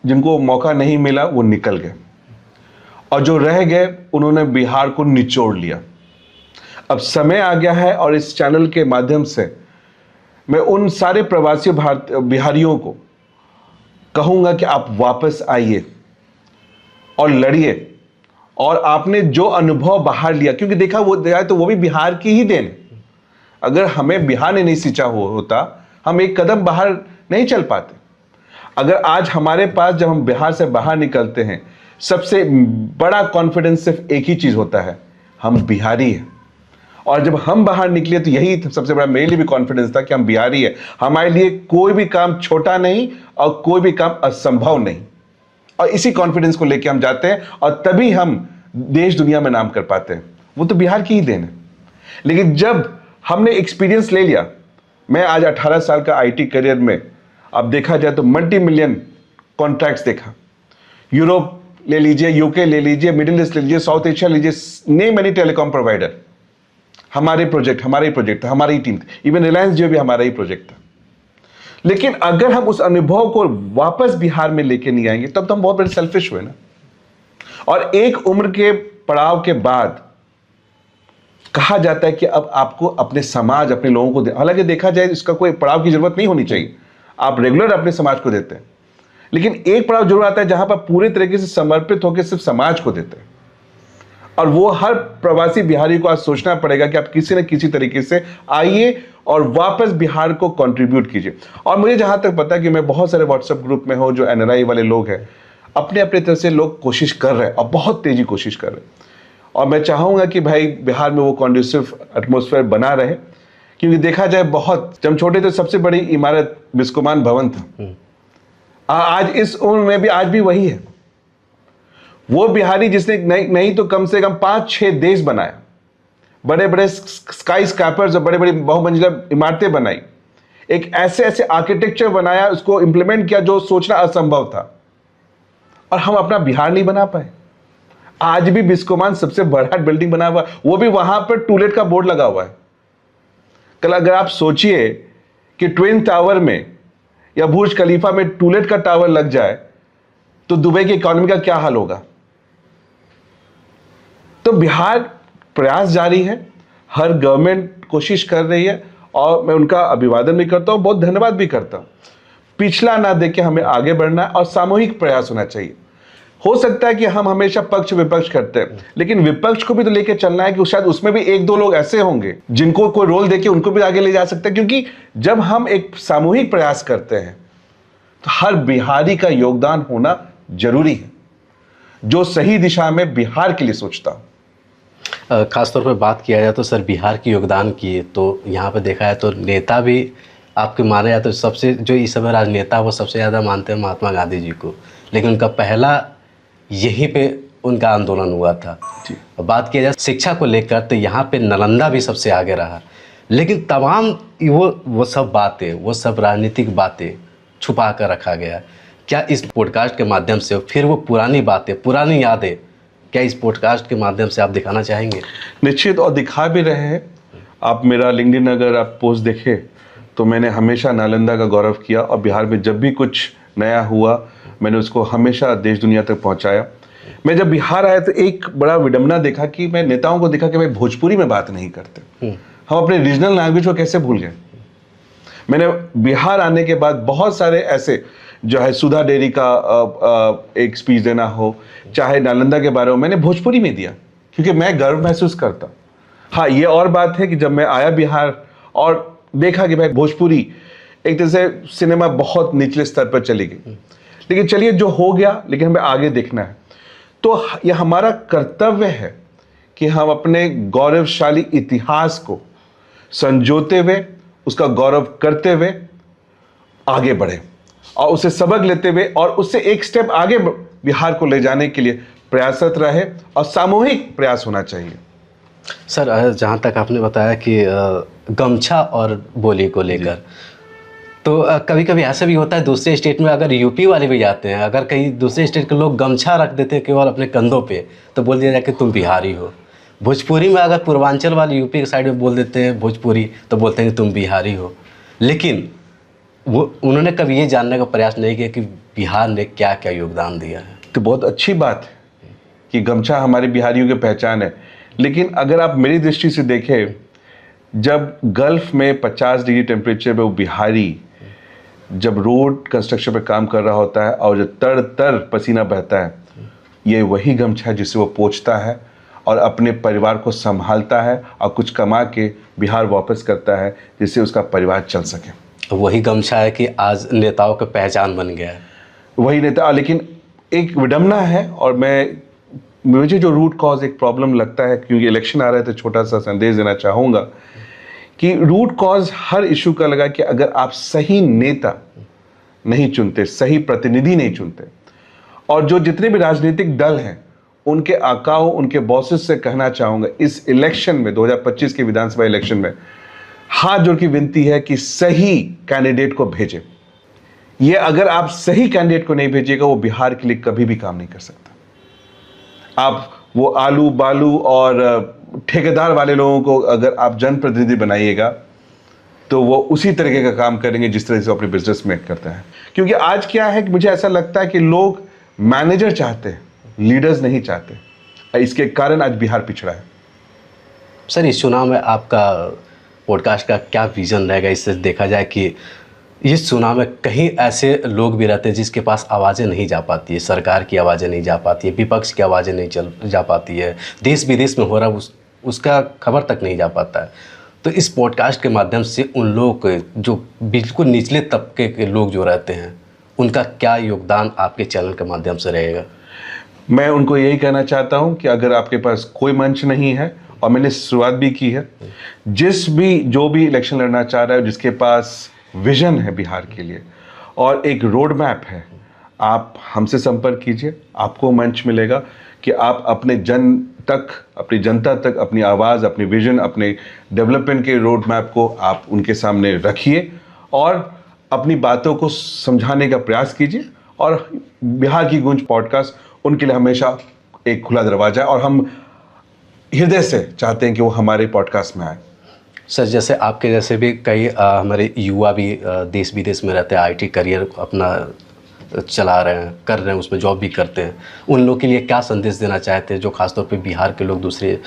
जिनको मौका नहीं मिला वो निकल गए, और जो रह गए उन्होंने बिहार को निचोड़ लिया। अब समय आ गया है और इस चैनल के माध्यम से मैं उन सारे प्रवासी बिहारियों को कहूंगा कि आप वापस आइए और लड़िए, और आपने जो अनुभव बाहर लिया, क्योंकि देखा वो जाए तो वो भी बिहार की ही देन है। अगर हमें बिहार ने नहीं सींचा होता, हम एक कदम बाहर नहीं चल पाते। अगर आज हमारे पास, जब हम बिहार से बाहर निकलते हैं, सबसे बड़ा कॉन्फिडेंस सिर्फ एक ही चीज होता है, हम बिहारी हैं। और जब हम बाहर निकले तो यही सबसे बड़ा मेरे लिए भी कॉन्फिडेंस था कि हम बिहारी हैं। हमारे लिए कोई भी काम छोटा नहीं और कोई भी काम असंभव नहीं, और इसी कॉन्फिडेंस को लेकर हम जाते हैं और तभी हम देश दुनिया में नाम कर पाते हैं। वो तो बिहार की ही देन है। लेकिन जब हमने एक्सपीरियंस ले लिया, मैं आज 18 साल का आईटी करियर में, अब देखा जाए तो मल्टी मिलियन कॉन्ट्रैक्ट्स देखा। यूरोप ले लीजिए, यूके ले लीजिए, मिडिल ईस्ट ले लीजिए, साउथ एशिया लीजिए, नेम एनी टेलीकॉम प्रोवाइडर, हमारा ही प्रोजेक्ट था, हमारी टीम थी। इवन रिलायंस जियो भी हमारा ही प्रोजेक्ट था। लेकिन अगर हम उस अनुभव को वापस बिहार में लेके नहीं आएंगे, तब तो हम बहुत बड़े सेल्फिश हुए ना। और एक उम्र के पड़ाव के बाद कहा जाता है कि अब आपको अपने समाज, अपने लोगों को हालांकि देखा जाए इसका कोई पड़ाव की जरूरत नहीं होनी चाहिए, आप रेगुलर अपने समाज को देते हैं। लेकिन एक पड़ाव जरूर आता है जहां पर पूरे तरीके से समर्पित होकर सिर्फ समाज को देते हैं। और वो हर प्रवासी बिहारी को आज सोचना पड़ेगा कि आप किसी न किसी तरीके से आइए और वापस बिहार को कंट्रीब्यूट कीजिए। और मुझे जहां तक पता है कि मैं बहुत सारे व्हाट्सएप ग्रुप में हूं, जो एनआरआई वाले लोग हैं, अपने अपने तरह से लोग कोशिश कर रहे हैं और बहुत तेजी कोशिश कर रहे हैं। और मैं चाहूंगा कि भाई बिहार में वो कॉन्ड्यूसिव एटमॉस्फेयर बना रहे, क्योंकि देखा जाए बहुत, जब छोटे थे सबसे बड़ी इमारत बिस्कोमान भवन था। आज इस उम्र में भी आज भी वही है। वो बिहारी जिसने नहीं तो कम से कम 5-6 देश बनाया, बड़े बड़े स्काई स्क्रैपर्स और बड़े बड़ी बहुमंजिला इमारतें बनाई, एक ऐसे ऐसे आर्किटेक्चर बनाया, उसको इंप्लीमेंट किया जो सोचना असंभव था। और हम अपना बिहार नहीं बना पाए। आज भी बिस्कोमान सबसे बड़ा बिल्डिंग बना हुआ है, वो भी वहां पर टूलेट का बोर्ड लगा हुआ है। कल अगर आप सोचिए कि ट्विन टावर में या बुर्ज खलीफा में टूलेट का टावर लग जाए तो दुबई की इकोनॉमी का क्या हाल होगा। तो बिहार प्रयास जारी है, हर गवर्नमेंट कोशिश कर रही है, और मैं उनका अभिवादन भी करता हूं, बहुत धन्यवाद भी करता हूं। पिछला ना देख के हमें आगे बढ़ना है और सामूहिक प्रयास होना चाहिए। हो सकता है कि हम हमेशा पक्ष विपक्ष करते हैं, लेकिन विपक्ष को भी तो लेके चलना है कि शायद उसमें भी 1-2 लोग ऐसे होंगे जिनको कोई रोल देके उनको भी आगे ले जा सकते हैं। क्योंकि जब हम एक सामूहिक प्रयास करते हैं तो हर बिहारी का योगदान होना जरूरी है, जो सही दिशा में बिहार के लिए सोचता हो। खासतौर पर बात किया जाए तो सर बिहार की योगदान की, तो यहाँ पे देखा है तो नेता भी आपके माने जाए तो सबसे, जो इस समय राजनेता वो सबसे ज़्यादा मानते हैं महात्मा गांधी जी को, लेकिन उनका पहला यहीं पे उनका आंदोलन हुआ था। बात किया जाए शिक्षा को लेकर तो यहाँ पे नालंदा भी सबसे आगे रहा। लेकिन तमाम वो सब बातें, वो सब राजनीतिक बातें छुपा कर रखा गया। क्या इस पॉडकास्ट के माध्यम से फिर वो पुरानी बातें, पुरानी यादें, क्या इस पॉडकास्ट के माध्यम से आप दिखाना चाहेंगे? निश्चित, और दिखा भी रहे हैं। आप मेरा लिंक्डइन अगर आप पोस्ट देखें तो मैंने हमेशा नालंदा का गौरव किया, और बिहार में जब भी कुछ नया हुआ मैंने उसको हमेशा देश दुनिया तक पहुंचाया। मैं जब बिहार आया तो एक बड़ा विडंबना देखा कि मैं नेताओं को देखा कि भाई भोजपुरी में बात नहीं करते, हम अपने रीजनल लैंग्वेज को कैसे भूल गए। मैंने बिहार आने के बाद बहुत सारे ऐसे, जो है सुधा डेयरी का एक स्पीच देना हो, चाहे नालंदा के बारे में, मैंने भोजपुरी में दिया क्योंकि मैं गर्व महसूस करता। हाँ, ये और बात है कि जब मैं आया बिहार और देखा कि भाई भोजपुरी एक तरह से सिनेमा बहुत निचले स्तर पर चली गई, लेकिन चलिए जो हो गया, लेकिन हमें आगे देखना है। तो यह हमारा कर्तव्य है कि हम अपने गौरवशाली इतिहास को संजोते हुए, उसका गौरव करते हुए आगे बढ़े और उसे सबक लेते हुए और उससे एक स्टेप आगे बिहार को ले जाने के लिए प्रयासरत रहे, और सामूहिक प्रयास होना चाहिए। सर, जहाँ तक आपने बताया कि गमछा और बोली को लेकर, तो कभी कभी ऐसा भी होता है दूसरे स्टेट में, अगर यूपी वाले भी जाते हैं, अगर कहीं दूसरे स्टेट के लोग गमछा रख देते हैं केवल अपने कंधों पे, तो बोल दिया जाए कि तुम बिहारी हो। भोजपुरी में अगर पूर्वांचल वाले यूपी के साइड में बोल देते हैं भोजपुरी, तो बोलते हैं कि तुम बिहारी हो। लेकिन वो उन्होंने कभी ये जानने का प्रयास नहीं किया कि बिहार ने क्या क्या योगदान दिया है। तो बहुत अच्छी बात है कि गमछा हमारे बिहारियों की पहचान है। लेकिन अगर आप मेरी दृष्टि से देखें, जब गल्फ में 50 डिग्री टेम्परेचर पे वो बिहारी जब रोड कंस्ट्रक्शन पे काम कर रहा होता है और जब तर तर पसीना बहता है, ये वही गमछा है जिससे वो पोंछता है और अपने परिवार को संभालता है और कुछ कमा के बिहार वापस करता है जिससे उसका परिवार चल सके। वही गमछा है कि आज नेताओं का पहचान बन गया है। वही नेता। लेकिन एक विडम्बना है, और मुझे जो रूट कॉज एक प्रॉब्लम लगता है, क्योंकि इलेक्शन आ रहा है तो छोटा सा संदेश देना चाहूँगा कि रूट कॉज हर इशू का लगा कि अगर आप सही नेता नहीं चुनते, सही प्रतिनिधि नहीं चुनते, और जो जितने भी राजनीतिक दल हैं उनके आकाओं, उनके बॉसेस से कहना चाहूँगा इस इलेक्शन में, 2025 के विधानसभा इलेक्शन में हाथ जोड़ की विनती है कि सही कैंडिडेट को भेजें। ये अगर आप सही कैंडिडेट को नहीं भेजिएगा, वो बिहार के लिए कभी भी काम नहीं कर सकता। आप वो आलू बालू और ठेकेदार वाले लोगों को अगर आप जनप्रतिनिधि बनाइएगा तो वो उसी तरीके का काम करेंगे जिस तरह से अपने बिजनेस में करते हैं। क्योंकि आज क्या है कि मुझे ऐसा लगता है कि लोग मैनेजर चाहते हैं, लीडर्स नहीं चाहते। इसके कारण आज बिहार पिछड़ा है। सर, इस चुनाव में आपका पॉडकास्ट का क्या विजन रहेगा? इससे देखा जाए कि इस चुनाव में कहीं ऐसे लोग भी रहते हैं जिसके पास आवाज़ें नहीं जा पाती है, सरकार की आवाज़ें नहीं जा पाती है, विपक्ष की आवाज़ें नहीं जा पाती है, देश विदेश में हो रहा उसका खबर तक नहीं जा पाता है। तो इस पॉडकास्ट के माध्यम से उन लोगों को, जो बिल्कुल निचले तबके के लोग जो रहते हैं, उनका क्या योगदान आपके चैनल के माध्यम से रहेगा? मैं उनको यही कहना चाहता हूं कि अगर आपके पास कोई मंच नहीं है, और मैंने शुरुआत भी की है, जो भी इलेक्शन लड़ना चाह रहा है, जिसके पास विजन है बिहार के लिए और एक रोड मैप है, आप हमसे संपर्क कीजिए। आपको मंच मिलेगा कि आप अपने अपनी जनता तक अपनी आवाज़, अपनी विजन, अपने डेवलपमेंट के रोड मैप को आप उनके सामने रखिए और अपनी बातों को समझाने का प्रयास कीजिए। और बिहार की गूंज पॉडकास्ट उनके लिए हमेशा एक खुला दरवाजा है, और हम हृदय से चाहते हैं कि वो हमारे पॉडकास्ट में आए। सर, जैसे आपके जैसे भी कई हमारे युवा भी देश विदेश में रहते हैं, आईटी करियर अपना चला रहे हैं, कर रहे हैं, उसमें जॉब भी करते हैं, उन लोग के लिए क्या संदेश देना चाहते हैं जो खासतौर पे बिहार के लोग दूसरे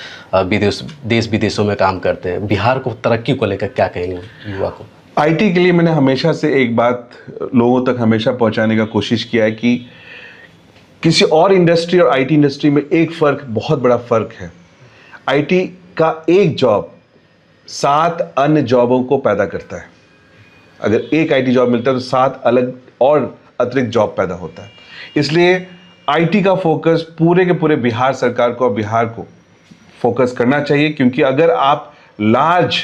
देश विदेशों में काम करते हैं? बिहार को तरक्की को लेकर क्या कहेंगे युवा को? आईटी के लिए मैंने हमेशा से एक बात लोगों तक हमेशा पहुंचाने का कोशिश किया है कि किसी और इंडस्ट्री और आईटी इंडस्ट्री में एक फ़र्क, बहुत बड़ा फ़र्क है। आईटी का एक जॉब 7 अन्य जॉबों को पैदा करता है। अगर एक आईटी जॉब मिलता है तो 7 अलग और अतिरिक्त जॉब पैदा होता है। इसलिए आईटी का फोकस पूरे के पूरे बिहार सरकार को और बिहार को फोकस करना चाहिए, क्योंकि अगर आप लार्ज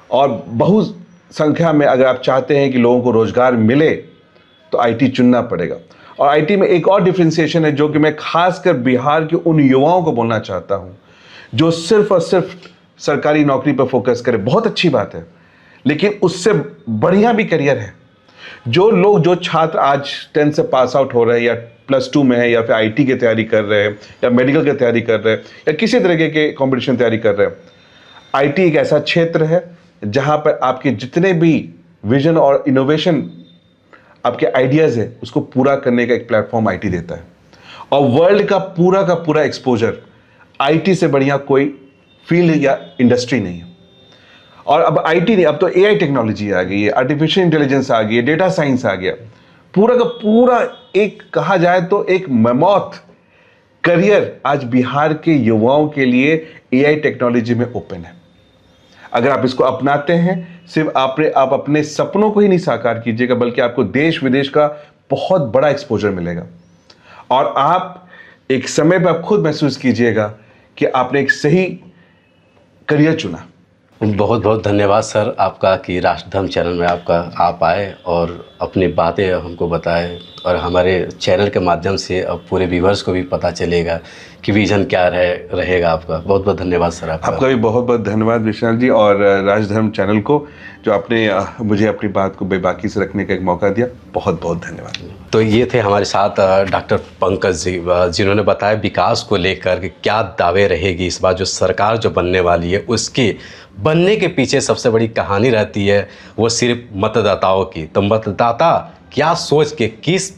और बहुत संख्या में अगर आप चाहते हैं कि लोगों को रोजगार मिले तो आईटी चुनना पड़ेगा। और आईटी में एक और डिफरेंशिएशन है जो कि मैं खासकर बिहार के उन युवाओं को बोलना चाहता हूं जो सिर्फ और सिर्फ सरकारी नौकरी पर फोकस करें। बहुत अच्छी बात है, लेकिन उससे बढ़िया भी करियर है। जो छात्र आज 10th से पास आउट हो रहे हैं या +2 में है या फिर आईटी की तैयारी कर रहे हैं या मेडिकल की तैयारी कर रहे हैं या किसी तरीके के कंपटीशन तैयारी कर रहे हैं, आईटी एक ऐसा क्षेत्र है जहां पर आपके जितने भी विजन और इनोवेशन, आपके आइडियाज़ है, उसको पूरा करने का एक प्लेटफॉर्म आईटी देता है। और वर्ल्ड का पूरा एक्सपोजर आईटी से बढ़िया कोई फील्ड या इंडस्ट्री नहीं है। और अब आईटी नहीं, अब तो एआई टेक्नोलॉजी आ गई है, आर्टिफिशियल इंटेलिजेंस आ गई है, डेटा साइंस आ गया। पूरा का पूरा एक कहा जाए तो एक मेमोथ करियर आज बिहार के युवाओं के लिए एआई टेक्नोलॉजी में ओपन है। अगर आप इसको अपनाते हैं, सिर्फ आप अपने सपनों को ही नहीं साकार कीजिएगा, बल्कि आपको देश विदेश का बहुत बड़ा एक्सपोजर मिलेगा। और आप एक समय पर आप खुद महसूस कीजिएगा कि आपने एक सही करियर चुना। बहुत बहुत धन्यवाद सर आपका कि राष्ट्रधर्म चैनल में आप आए और अपनी बातें हमको बताए, और हमारे चैनल के माध्यम से अब पूरे व्यूअर्स को भी पता चलेगा कि विजन क्या रहेगा आपका। बहुत बहुत धन्यवाद सर आपका भी बहुत बहुत धन्यवाद विशाल जी, और राजधर्म चैनल को जो आपने मुझे अपनी बात को बेबाकी से रखने का एक मौका दिया, बहुत बहुत धन्यवाद। तो ये थे हमारे साथ डॉक्टर पंकज जी, जिन्होंने बताया विकास को लेकर कि क्या दावे रहेगी इस बार जो सरकार जो बनने वाली है, उसके बनने के पीछे सबसे बड़ी कहानी रहती है वो सिर्फ मतदाताओं की। तो मतदाता क्या सोच के किस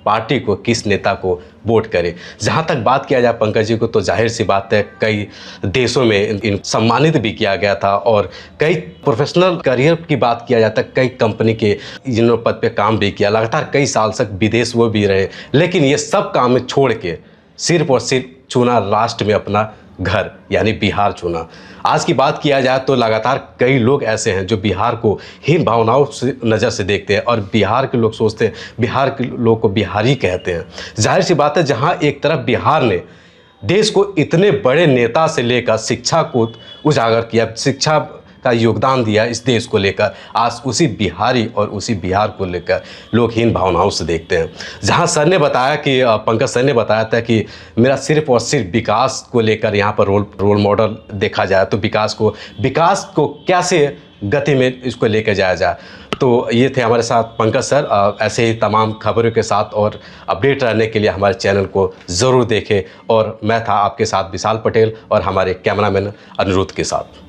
पार्टी को, किस नेता को वोट करे। जहाँ तक बात किया जाए पंकज जी को, तो जाहिर सी बात है कई देशों में इन सम्मानित भी किया गया था, और कई प्रोफेशनल करियर की बात किया जाता है, कई कंपनी के जिन्होंने पद पे काम भी किया, लगातार कई साल तक विदेश वो भी रहे, लेकिन ये सब काम छोड़ के सिर्फ और सिर्फ चुना राष्ट्र में अपना घर यानी बिहार चुना। आज की बात किया जाए तो लगातार कई लोग ऐसे हैं जो बिहार को हीन भावनाओं से नज़र से देखते हैं, और बिहार के लोग सोचते हैं, बिहार के लोग को बिहारी कहते हैं। जाहिर सी बात है, जहां एक तरफ बिहार ने देश को इतने बड़े नेता से लेकर शिक्षा को उजागर किया, शिक्षा का योगदान दिया इस देश को लेकर, आज उसी बिहारी और उसी बिहार को लेकर लोग हीन भावनाओं से देखते हैं। जहां सर ने बताया कि पंकज सर ने बताया था कि मेरा सिर्फ और सिर्फ विकास को लेकर यहाँ पर रोल मॉडल देखा जाए, तो विकास को कैसे गति में इसको लेकर जाया जाए। तो ये थे हमारे साथ पंकज सर। ऐसे ही तमाम खबरों के साथ और अपडेट रहने के लिए हमारे चैनल को ज़रूर देखें। और मैं था आपके साथ विशाल पटेल और हमारे कैमरामैन अनिरुद्ध के साथ।